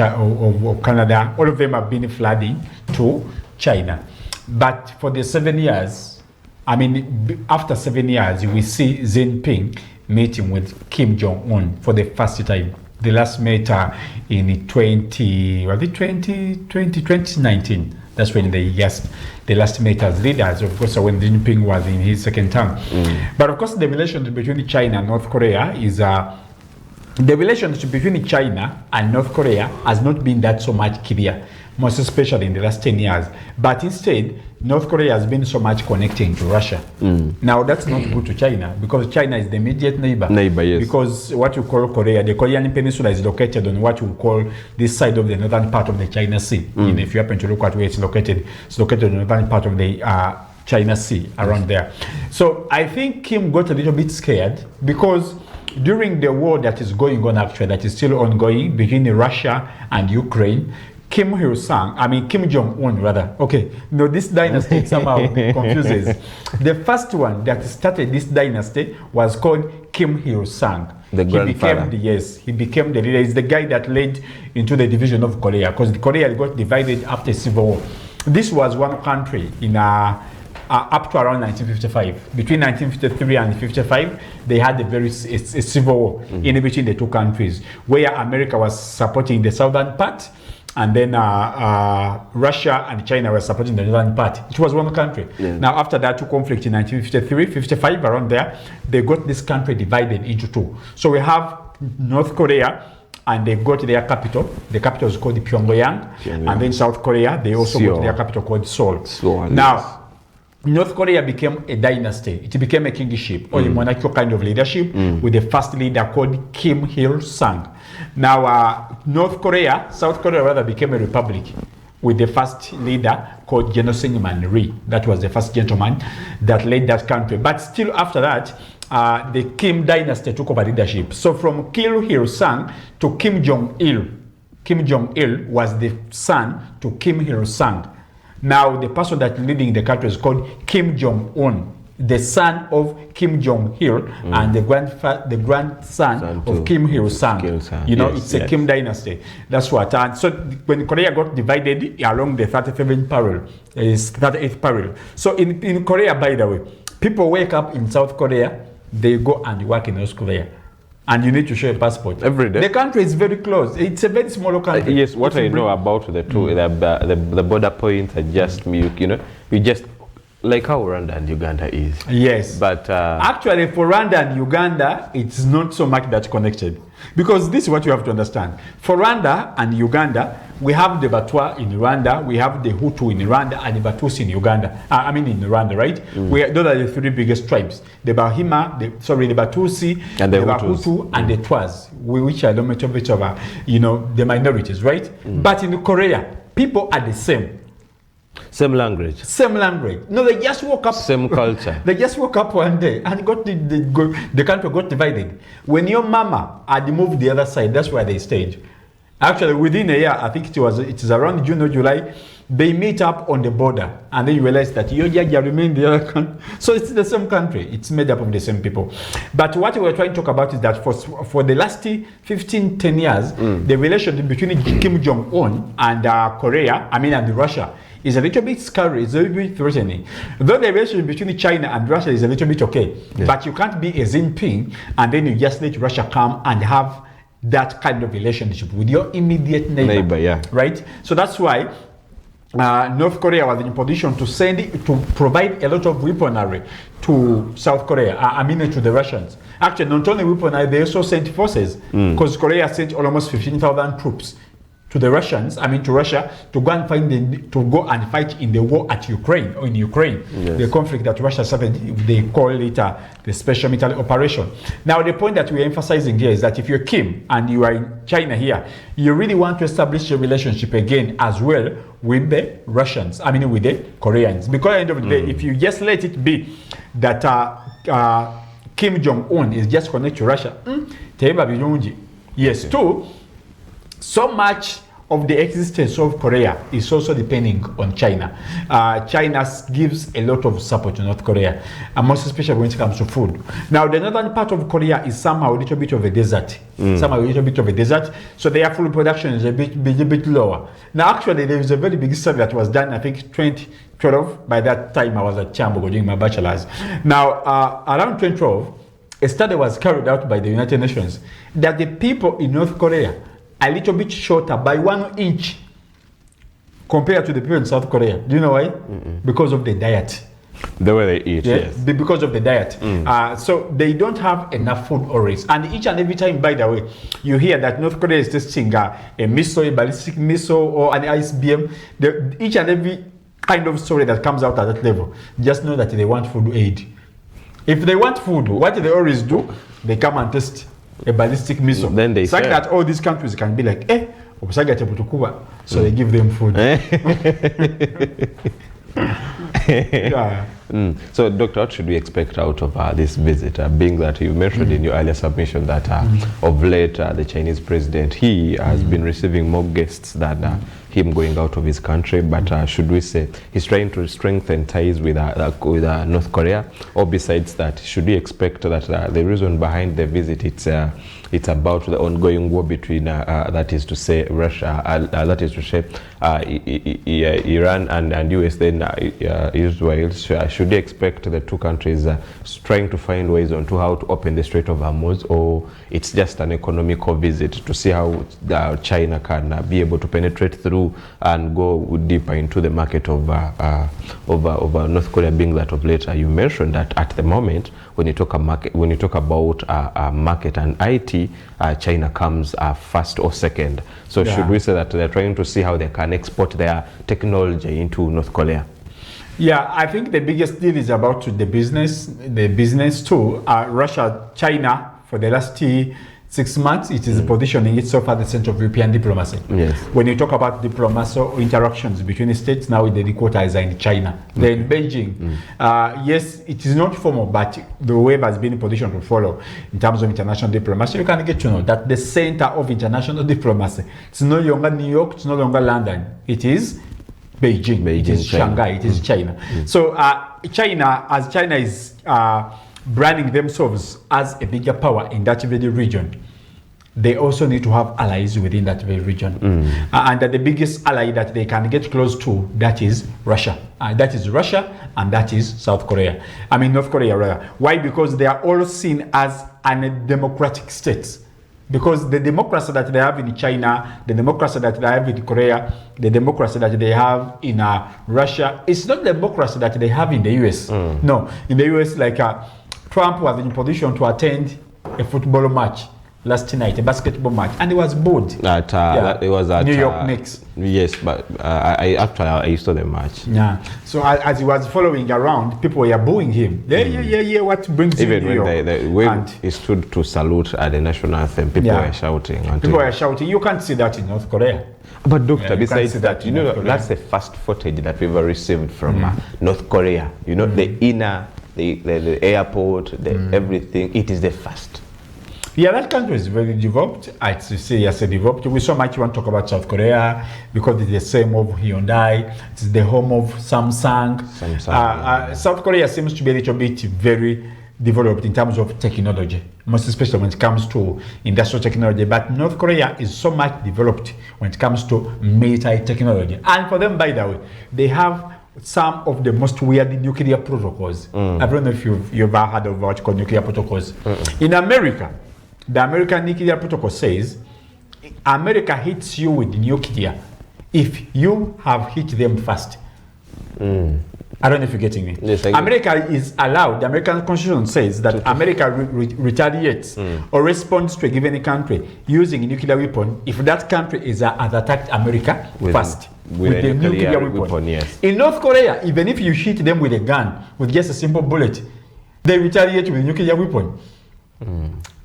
Canada, all of them have been flooding to China. But for the 7 years, I mean, after 7 years, we see Xi Jinping meeting with Kim Jong-un for the first time. The last met in 2019. That's when they last met as leaders, of course, when Xi Jinping was in his second term. But of course, the relationship between China and North Korea is the relationship between China and North Korea has not been that so much clear, most especially in the last 10 years. But instead, North Korea has been so much connecting to Russia. Now, that's not good to China, because China is the immediate neighbor. Yes. Because what you call Korea, the Korean peninsula is located on what you call this side of the northern part of the China Sea. And if you happen to look at where it's located on the northern part of the China Sea, around there. So I think Kim got a little bit scared, because during the war that is going on, actually, that is still ongoing between Russia and Ukraine, Kim Jong-un rather. Okay, no, this dynasty somehow confuses. The first one that started this dynasty was called Kim Il-sung. The grandfather. He became the leader. He's the guy that led into the division of Korea, because Korea got divided after Civil War. This was one country in up to around 1955. Between 1953 and 55, they had a civil war in between the two countries, where America was supporting the southern part, and then Russia and China were supporting the northern part. It was one country. Now, after that two conflict in 1953, 55, around there, they got this country divided into two. So we have North Korea, and they got their capital. The capital is called Pyongyang. And then South Korea, they also got their capital called Seoul. Now, North Korea became a dynasty. It became a kingship, or a monarchical kind of leadership, with the first leader called Kim Il-sung. Now, South Korea rather became a republic, with the first leader called General Syngman Rhee. That was the first gentleman that led that country. But still after that, the Kim dynasty took over leadership. So from Kim Il-sung to Kim Jong-il. Kim Jong-il was the son to Kim Il-sung. Now, the person that leading the country is called Kim Jong-un, the son of Kim Jong-il, and the grandson of Kim Il-sung. It's a Kim dynasty. That's what. And so when Korea got divided along the 37th parallel, is 38th parallel. So in Korea, by the way, people wake up in South Korea, they go and work in North Korea. And you need to show a passport every day. The country is very close. It's a very small country. Yes, what I know about the two, the border points are just you just like how Rwanda and Uganda is. Yes, but actually, for Rwanda and Uganda, it's not so much that connected, because this is what you have to understand. For Rwanda and Uganda, we have the Batwa in Rwanda, we have the Hutu in Rwanda, and the Batusi in Uganda. In Rwanda, right? Those are the three biggest tribes: the Bahima, the Batusi, and the Hutu, and the Twas, which are the majority of the minorities, right? But in Korea, people are the same. Same language. No, they just woke up. Same culture. They just woke up one day and the country got divided. When your mama had moved the other side, that's where they stayed. Actually, within a year, I think it is around June or July, they meet up on the border, and then you realize that Yojaja remained the other country. So it's the same country. It's made up of the same people. But what we're trying to talk about is that for the last 10 years, the relationship between Kim Jong-un and Korea, and Russia, is a little bit scary, it's a little bit threatening. Though the relationship between China and Russia is a little bit okay, but you can't be a Xi Jinping and then you just let Russia come and have that kind of relationship with your immediate neighbor. Right? So that's why North Korea was in a position to provide a lot of weaponry to South Korea, to the Russians. Actually, not only weaponry, they also sent forces, because Korea sent almost 15,000 troops to the Russians, to Russia, to go and fight in the war in Ukraine, the conflict that Russia started. They call it the special military operation. Now, the point that we're emphasizing here is that if you're Kim and you are in China here, you really want to establish a relationship again as well with the Russians, with the Koreans. Because at the end of the day, if you just let it be that Kim Jong-un is just connected to Russia, yes, too. So much of the existence of Korea is also depending on China. China gives a lot of support to North Korea, and most especially when it comes to food. Now, the northern part of Korea is somehow a little bit of a desert. So their food production is a bit lower. Now, actually, there is a very big study that was done, I think, 2012. By that time, I was at Chambogo doing my bachelor's. Now, around 2012, a study was carried out by the United Nations that the people in North Korea are a little bit shorter by 1 inch compared to the people in South Korea. Do you know why? Because of the diet. The way they eat, yes. Because of the diet. So they don't have enough food always. And each and every time, by the way, you hear that North Korea is testing a missile, a ballistic missile, or an ICBM. Each and every kind of story that comes out at that level, just know that they want food aid. If they want food, what they always do, they come and test a ballistic missile. Then they say that all these countries can be like, so they give them food. Yeah. So, Doctor, what should we expect out of this visit? Being that you mentioned in your earlier submission that of late the Chinese president, he has been receiving more guests than him going out of his country, but should we say he's trying to strengthen ties with North Korea? Or besides that, should we expect that the reason behind the visit it's about the ongoing war between that is to say Russia, that is to say Iran and US, then Israel? Should they expect the two countries trying to find ways on to how to open the Strait of Hormuz, or it's just an economical visit to see how China can be able to penetrate through and go deeper into the market of North Korea, being that of late you mentioned that at the moment when you talk about market and IT, China comes first or second. So should we say that they're trying to see how they can export their technology into North Korea? Yeah, I think the biggest deal is about the business too. Russia, China, for the last 6 months, it is positioning itself at the center of European diplomacy. Yes. When you talk about diplomacy or interactions between the states, now the headquarters are in China. They're in Beijing. Yes, it is not formal, but the wave has been in position to follow in terms of international diplomacy. You can get to know that the center of international diplomacy, it's no longer New York, it's no longer London. It is Beijing, it is China. Shanghai, it is China. So China is branding themselves as a bigger power in that very region, they also need to have allies within that very region. And the biggest ally that they can get close to, that is Russia. That is Russia, and that is South Korea. I mean, North Korea, rather. Why? Because they are all seen as democratic states. Because the democracy that they have in China, the democracy that they have in Korea, the democracy that they have in Russia, it's not the democracy that they have in the US. No, in the US, like Trump was in position to attend a football match last night, a basketball match, and he was bored. It was at New York Knicks. Yes, but I saw the match. Yeah. So as he was following around, people were booing him. Yeah. What brings you even New York? When he stood to salute the national anthem, people were shouting. People were shouting. You can't see that in North Korea. But Doctor, besides that, that's the first footage that we've ever received from North Korea. The inner, the airport, everything. It is the first. Yeah, that country is very developed. I'd say yes, developed. We so much want to talk about South Korea because it's the same of Hyundai. It's the home of Samsung. South Korea seems to be a little bit very developed in terms of technology, most especially when it comes to industrial technology. But North Korea is so much developed when it comes to military technology. And for them, by the way, they have some of the most weird nuclear protocols. I don't know if you've ever heard of what's called nuclear protocols. In America, the American nuclear protocol says America hits you with nuclear if you have hit them first. I don't know if you're getting me. Yes, America is allowed, the American Constitution says that America retaliates or responds to a given country using a nuclear weapon if that country has attacked America first. With the nuclear weapon. Yes. In North Korea, even if you hit them with a gun, with just a simple bullet, they retaliate with a nuclear weapon.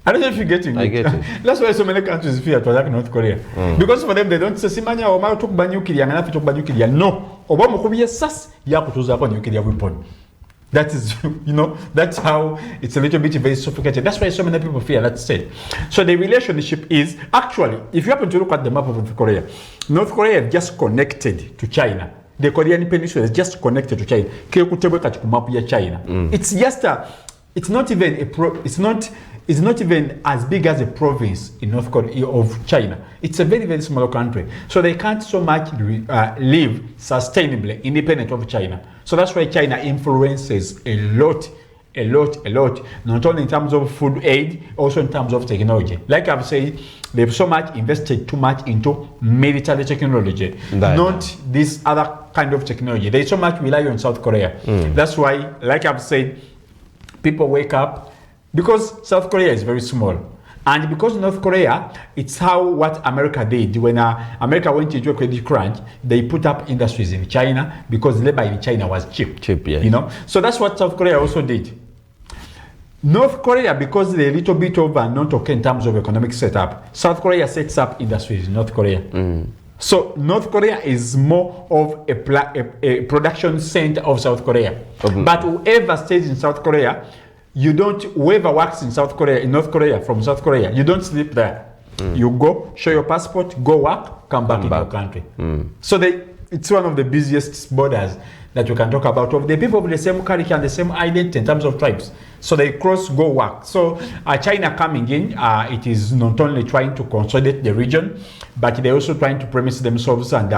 I don't know if you're getting me. I get it. That's why so many countries fear to attack North Korea. Because for them, they don't say, Simanya, Omar took by nuclear, and I took by nuclear. No. Obama could be a sas, Yakutuza upon nuclear weapon. That is, that's how it's a little bit very sophisticated. That's why so many people fear that state. So the relationship is actually, if you happen to look at the map of North Korea is just connected to China. The Korean Peninsula is just connected to China. China. It's just it's not even it's not even as big as a province in North Korea of China. It's a very, very small country. So they can't so much live sustainably independent of China. So that's why China influences a lot, not only in terms of food aid, also in terms of technology. Like I've said, they've so much invested too much into military technology, not this other kind of technology. They so much rely on South Korea. That's why, like I've said, people wake up because South Korea is very small. And because North Korea, it's what America did. When America went into a credit crunch, they put up industries in China because labor in China was cheap. Yes. So that's what South Korea also did. North Korea, because they're a little bit over not okay in terms of economic setup, South Korea sets up industries in North Korea. So North Korea is more of a production center of South Korea. But whoever stays in South Korea, whoever works in North Korea, from South Korea, you don't sleep there. You go, show your passport, go work, come back in your country. So it's one of the busiest borders that you can talk about, of the people of the same culture and the same identity in terms of tribes. So they cross, go work. So China coming in, it is not only trying to consolidate the region, but they're also trying to premise themselves and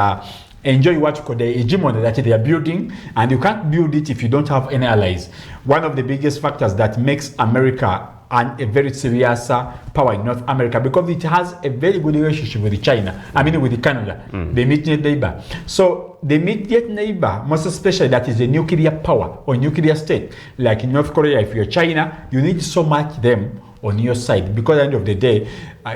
enjoy what you call the hegemony that they are building. And you can't build it if you don't have any allies. One of the biggest factors that makes America a very serious power in North America, because it has a very good relationship with China, with Canada, the immediate neighbor. So the immediate neighbor, most especially that is a nuclear power or nuclear state, like in North Korea, if you're China, you need so much them on your side, because at the end of the day,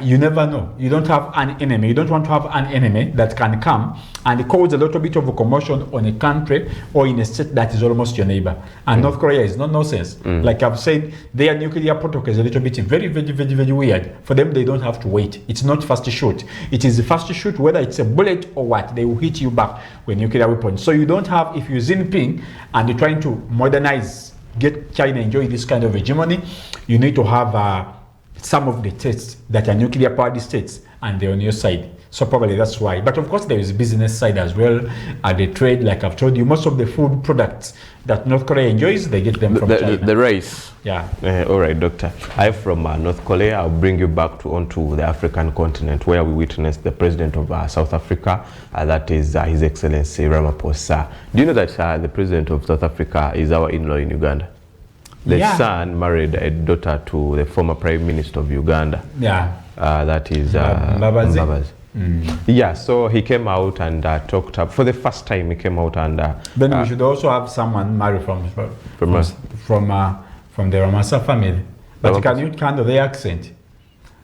you never know. You don't have an enemy. You don't want to have an enemy that can come and cause a little bit of a commotion on a country or in a state that is almost your neighbor. And North Korea is not nonsense. Like I've said, their nuclear protocol is a little bit very, very, very, very weird. For them, they don't have to wait. It's not fast shoot. It is fast shoot, whether it's a bullet or what, they will hit you back with nuclear weapons. So you don't have, if you're Xi Jinping and you're trying to modernize, get China enjoying this kind of hegemony, you need to have some of the states that are nuclear powered states and they're on your side. So probably that's why. But of course there is business side as well. The trade, like I've told you, most of the food products that North Korea enjoys, they get them from China. The rice. Yeah. All right, Doctor. I'm from North Korea. I'll bring you back onto the African continent, where we witnessed the president of South Africa, that is His Excellency Ramaphosa. Do you know that the president of South Africa is our in-law in Uganda? The son married a daughter to the former Prime Minister of Uganda. Yeah. That is Mbabazi. Yeah, so he came out and talked up for the first time. He came out and then we should also have someone married from the Ramasa family. But can you handle the accent?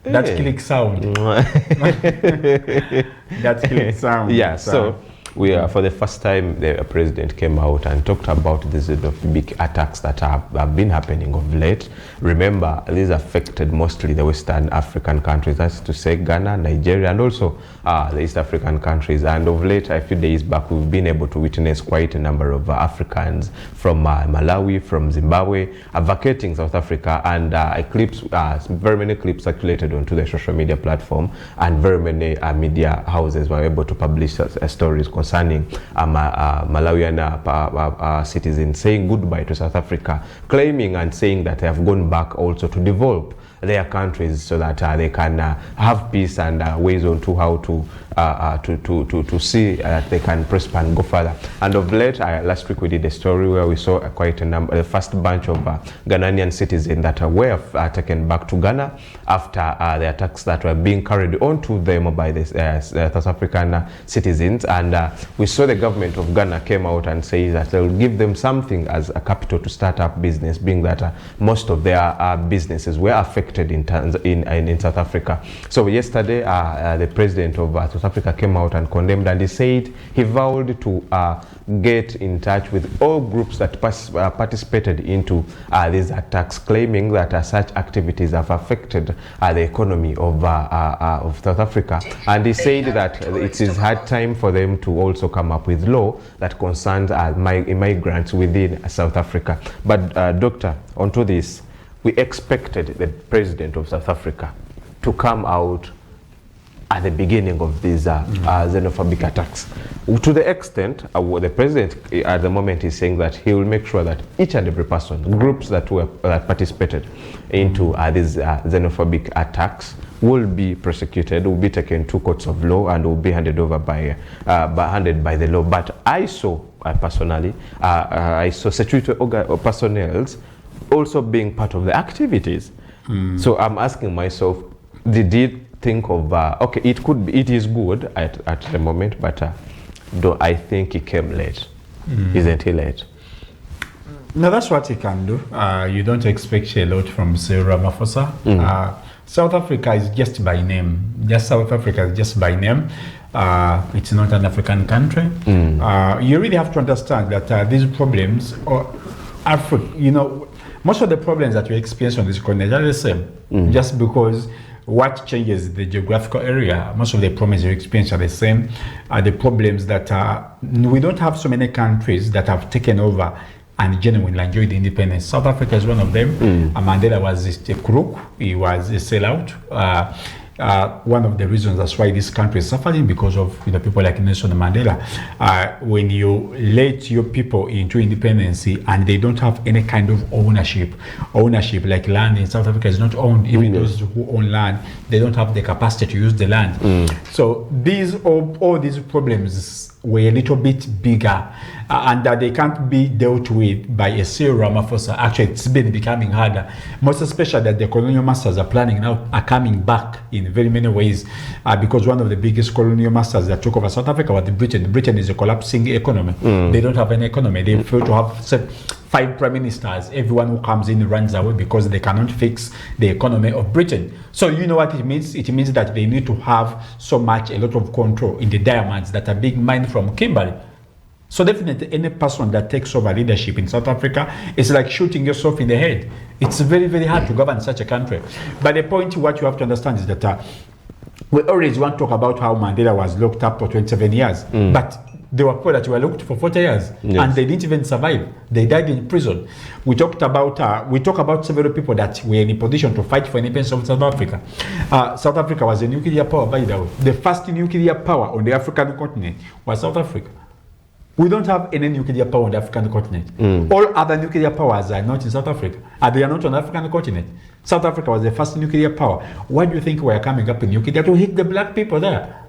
That click sound. That click sound. Yeah, so we for the first time the president came out and talked about these big attacks that have been happening of late. Remember, these affected mostly the Western African countries, that's to say Ghana, Nigeria, and also the East African countries. And of late, a few days back, we've been able to witness quite a number of Africans from Malawi, from Zimbabwe, vacating South Africa, and very many clips circulated onto the social media platform, and very many media houses were able to publish stories concerning Malawian citizens saying goodbye to South Africa, claiming and saying that they have gone back also to develop their countries so that they can have peace and ways on to how to see that they can prosper and go further. And of late, last week we did a story where we saw quite a number, the first bunch of Ghanaian citizens that were taken back to Ghana after the attacks that were being carried on to them by the South African citizens. And we saw the government of Ghana came out and say that they'll give them something as a capital to start up business, being that most of their businesses were affected in South Africa. So yesterday, the president of South Africa came out and condemned, and he said he vowed to get in touch with all groups that participated into these attacks, claiming that such activities have affected the economy of South Africa. And he said that it is hard time for them to also come up with law that concerns migrants within South Africa. But Doctor, onto this, we expected the president of South Africa to come out at the beginning of these xenophobic attacks. To the extent, the president at the moment is saying that he will make sure that each and every person, groups that participated into these xenophobic attacks, will be prosecuted, will be taken to courts of law, and will be handed over by the law. But I saw personally, I saw security personnel also being part of the activities. So I'm asking myself, did he think of okay, it is good at the moment, but though I think he came late. Isn't he late? No, that's what he can do. You don't expect a lot from Cyril Ramaphosa. South Africa is just by name. South Africa is just by name. It's not an African country. You really have to understand that these problems, most of the problems that you experience on this continent are the same. Just because what changes the geographical area, most of the problems you experience are the same. The problems that we don't have so many countries that have taken over and genuinely enjoyed independence. South Africa is one of them. Mandela was a crook. He was a sellout. One of the reasons that's why this country is suffering, because of people like Nelson Mandela. When you let your people into independence and they don't have any kind of ownership like land in South Africa is not owned. Even those who own land, they don't have the capacity to use the land. So all these problems were a little bit bigger, and that they can't be dealt with by a Cyril Ramaphosa. Actually, it's been becoming harder, most especially that the colonial masters are coming back in very many ways, because one of the biggest colonial masters that took over South Africa was Britain. Britain is a collapsing economy. They don't have an economy. They fail to have 5 prime ministers. Everyone who comes in runs away because they cannot fix the economy of Britain. So you know what it means? It means that they need to have a lot of control in the diamonds that are being mined from Kimberley. So definitely any person that takes over leadership in South Africa is like shooting yourself in the head. It's very, very hard to govern such a country. But the point, what you have to understand is that we always want to talk about how Mandela was locked up for 27 years. But there were people that were locked for 40 years and they didn't even survive. They died in prison. We talk about several people that were in a position to fight for independence of South Africa. South Africa was a nuclear power, by the way. The first nuclear power on the African continent was South Africa. We don't have any nuclear power on the African continent. All other nuclear powers are not in South Africa. They are not on the African continent. South Africa was the first nuclear power. Why do you think we are coming up in nuclear? To hit the black people there.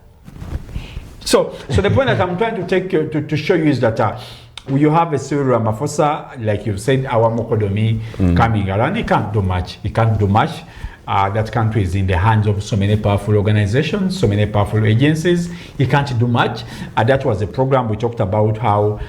So the point that I'm trying to take to show you is that you have a Cyril Ramaphosa, like you've said, our Mokodomi coming around. He can't do much. That country is in the hands of so many powerful organizations, so many powerful agencies. He can't do much. That was a program we talked about, how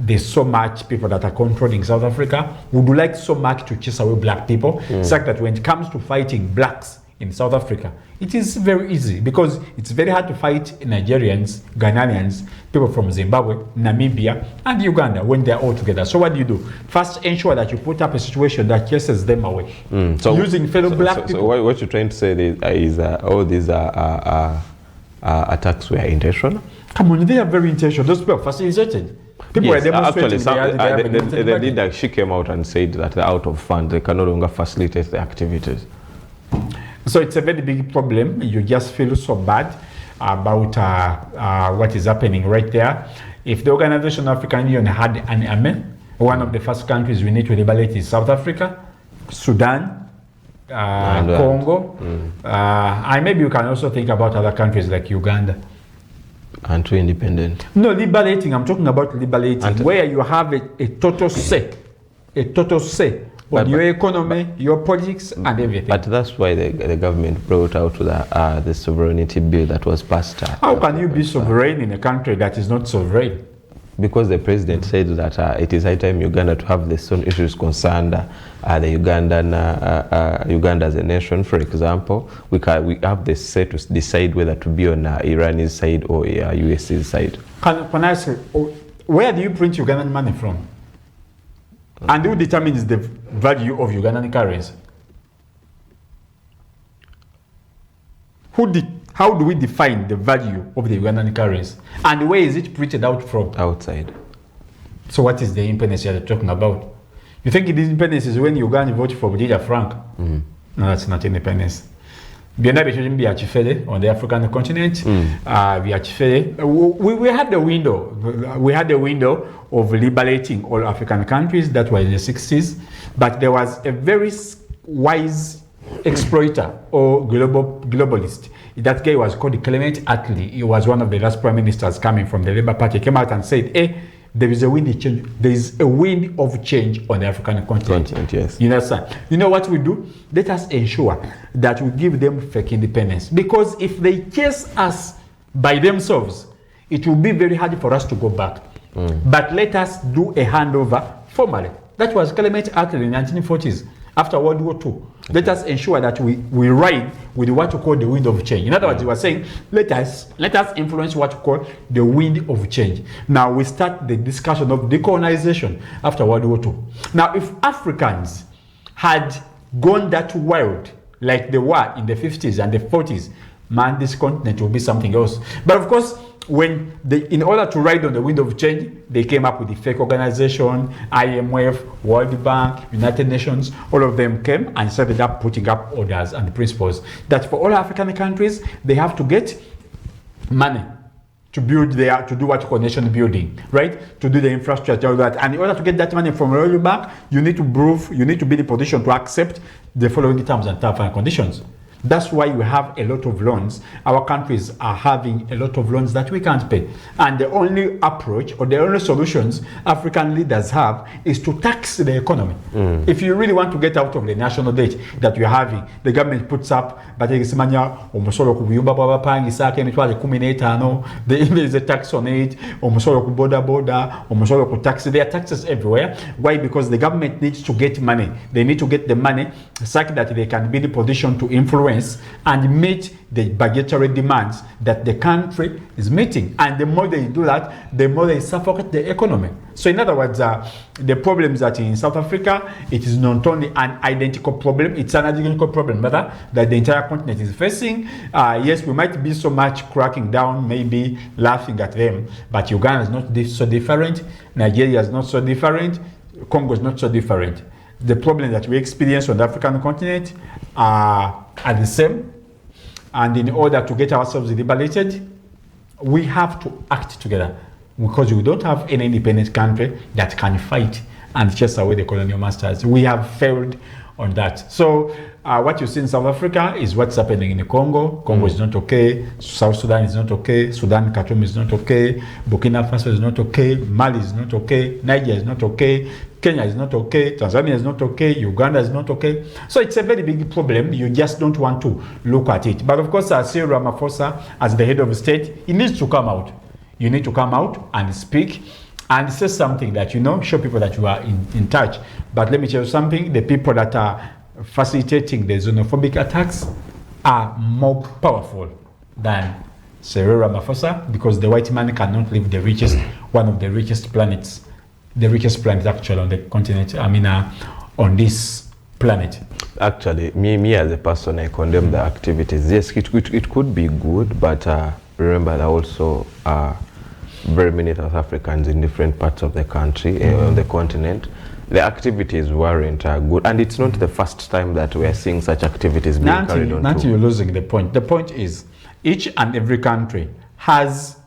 there's so much people that are controlling South Africa. Would like so much to chase away black people. It's like that when it comes to fighting blacks in South Africa, it is very easy, because it's very hard to fight Nigerians, Ghanaians, people from Zimbabwe, Namibia, and Uganda when they're all together. So what do? First, ensure that you put up a situation that chases them away. So using fellow black people. So what you're trying to say is all these attacks were intentional? Come on, they are very intentional. Those people are facilitated. People were demonstrating. The leader, she came out and said that they're out of funds. They can no longer facilitate the activities. So it's a very big problem. You just feel so bad about what is happening right there. If the Organization of African Union had an army, one of the first countries we need to liberate is South Africa, Sudan, Congo, and maybe you can also think about other countries like Uganda. And to independent? No, liberating. I'm talking about liberating, where you have a total say on your economy, your politics, and everything. But that's why the government brought out the sovereignty bill that was passed. How can you be sovereign in a country that is not sovereign? Because the president said that it is high time Uganda to have their own issues concerned Uganda as a nation, for example, we have the say to decide whether to be on Iran's side or US's side. Can I say, where do you print Ugandan money from? And who determines the value of Ugandan currency? How do we define the value of the Ugandan currency? And where is it printed out from? Outside. So what is the independence you're talking about? You think independence is when Uganda vote for Budia Frank? No, that's not independence. On the African continent, we had the window. We had the window of liberating all African countries. That was in the 60s, but there was a very wise exploiter or globalist. That guy was called Clement Attlee. He was one of the last prime ministers coming from the Labour Party. He came out and said, there is a wind of change. There is a wind of change on the African continent. Yes. You understand? You know what we do? Let us ensure that we give them fake independence. Because if they chase us by themselves, it will be very hard for us to go back. But let us do a handover formally. That was Clement Attlee in the 1940s. After World War II, let us ensure that we ride with what we call the wind of change. In other words, you are saying, let us influence what we call the wind of change. Now we start the discussion of decolonization after World War II. Now, if Africans had gone that wild like they were in the 50s and the 40s, man, this continent will be something else. But of course, in order to ride on the wind of change, they came up with the fake organization, IMF, World Bank, United Nations. All of them came and started up putting up orders and principles that for all African countries, they have to get money to build to do what you call nation building, right? To do the infrastructure, all that. And in order to get that money from World Bank, you need to be in a position to accept the following terms and conditions. That's why we have a lot of loans. Our countries are having a lot of loans that we can't pay. And the only approach or the only solutions African leaders have is to tax the economy. If you really want to get out of the national debt that you're having, the government puts up, there is a tax on it, tax. There are taxes everywhere. Why? Because the government needs to get money. They need to get the money such that they can be in a position to influence and meet the budgetary demands that the country is meeting. And the more they do that, the more they suffocate the economy. So in other words, the problems that in South Africa, it is not only an identical problem, it's an identical problem rather that the entire continent is facing. Yes, we might be so much cracking down, maybe laughing at them, but Uganda is not so different, Nigeria is not so different, Congo is not so different. The problem that we experience on the African continent are the same. And in order to get ourselves liberated, we have to act together because we don't have any independent country that can fight and chase away the colonial masters. We have failed on that. So what you see in South Africa is what's happening in Congo. Congo is not okay. South Sudan is not okay. Sudan, Khartoum is not okay. Burkina Faso is not okay. Mali is not okay. Niger is not okay. Kenya is not okay. Tanzania is not okay. Uganda is not okay. So it's a very big problem. You just don't want to look at it. But of course, Cyril Ramaphosa, as the head of state, he needs to come out. You need to come out and speak and say something that, show people that you are in touch. But let me tell you something, the people that are facilitating the xenophobic attacks are more powerful than Cyril Ramaphosa because the white man cannot leave one of the richest planets actually on the continent, on this planet. Actually, me as a person, I condemn the activities. Yes, it could be good, but remember that also very many South Africans in different parts of the country, on the continent, the activities weren't good. And it's not the first time that we are seeing such activities being carried on. Nanti, you're losing the point. The point is, each and every country has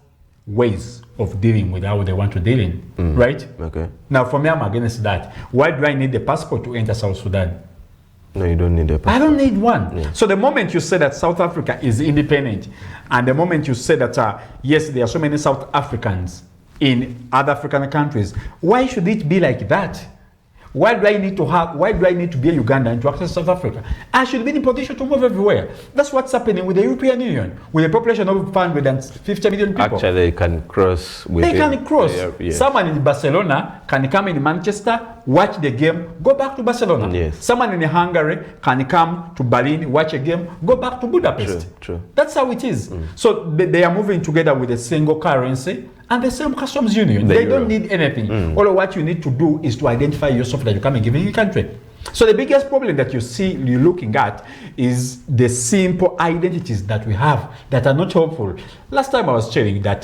ways of dealing with how they want to deal in, right? Okay. Now, for me, I'm against that. Why do I need a passport to enter South Sudan? No, you don't need a passport. I don't need one. Yeah. So the moment you say that South Africa is independent, and the moment you say that, yes, there are so many South Africans in other African countries, why should it be like that? Why do I need to be a Ugandan to access South Africa? I should be in a position to move everywhere. That's what's happening with the European Union, with a population of 550 million people. Actually, they can cross with They can cross. Yes. Someone in Barcelona can come in Manchester, watch the game, go back to Barcelona. Yes. Someone in Hungary can come to Berlin, watch a game, go back to Budapest. True. That's how it is. So they are moving together with a single currency and the same customs union. They don't need anything. All of what you need to do is to identify yourself that you come and give in your country. So the biggest problem that you're looking at is the simple identities that we have that are not helpful. Last time I was sharing that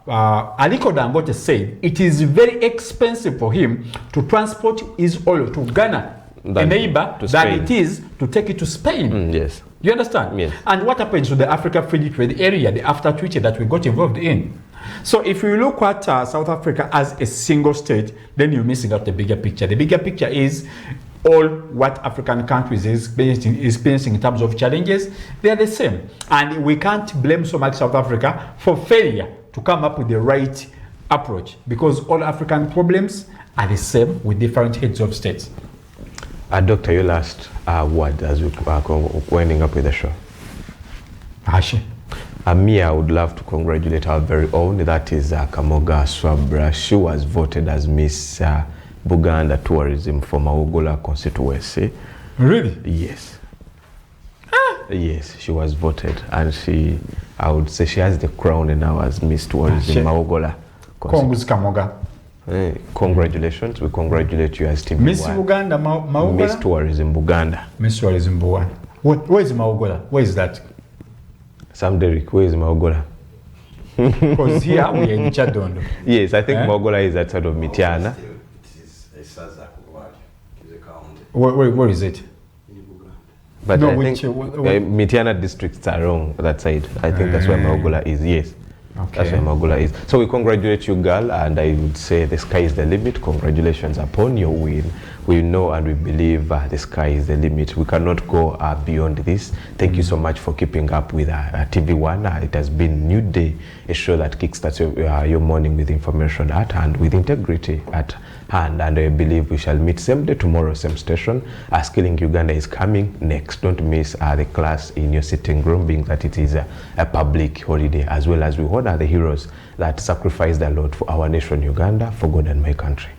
Aliko Dangote said it is very expensive for him to transport his oil to Ghana, a neighbor, than it is to take it to Spain. Yes. You understand? Yes. And what happens to the Africa Free Trade Area, the after treaty that we got involved in? So if you look at South Africa as a single state, then you're missing out the bigger picture. The bigger picture is all what African countries is experiencing in terms of challenges. They are the same. And we can't blame so much South Africa for failure to come up with the right approach, because all African problems are the same with different heads of states. Doctor, your last word as we are winding up with the show. Ashi. Me, I would love to congratulate our very own, that is Kamoga Swabra. She was voted as Miss Buganda Tourism for Maugola constituency. Really? Yes. Yes, she was voted, and I would say she has the crown now as Miss Tourism Maugola. Kongus Kamoga. Congratulations, we congratulate you as TV1. Miss Buganda Maugola? Miss Tourism Buganda. Miss Tourism Buganda. Where is Maugola? Where is that? Sam Derek, where is Maugola? Because here we are in Chadondo. Yes, I think Maugola is outside of Mitiana. Where is it? But no, I think Mitiana districts are wrong that side. I think that's where Maugola is, yes. Okay. That's where Maugola is. So we congratulate you, girl, and I would say the sky is the limit. Congratulations upon your win. We know and we believe the sky is the limit. We cannot go beyond this. Thank you so much for keeping up with TV1. It has been New Day, a show that kickstarts your morning with information at hand, with integrity at hand. And I believe we shall meet same day tomorrow, same station. Skilling Uganda is coming next. Don't miss the class in your sitting room, being that it is a public holiday, as well as we honor the heroes that sacrificed a lot for our nation, Uganda, for God and my country.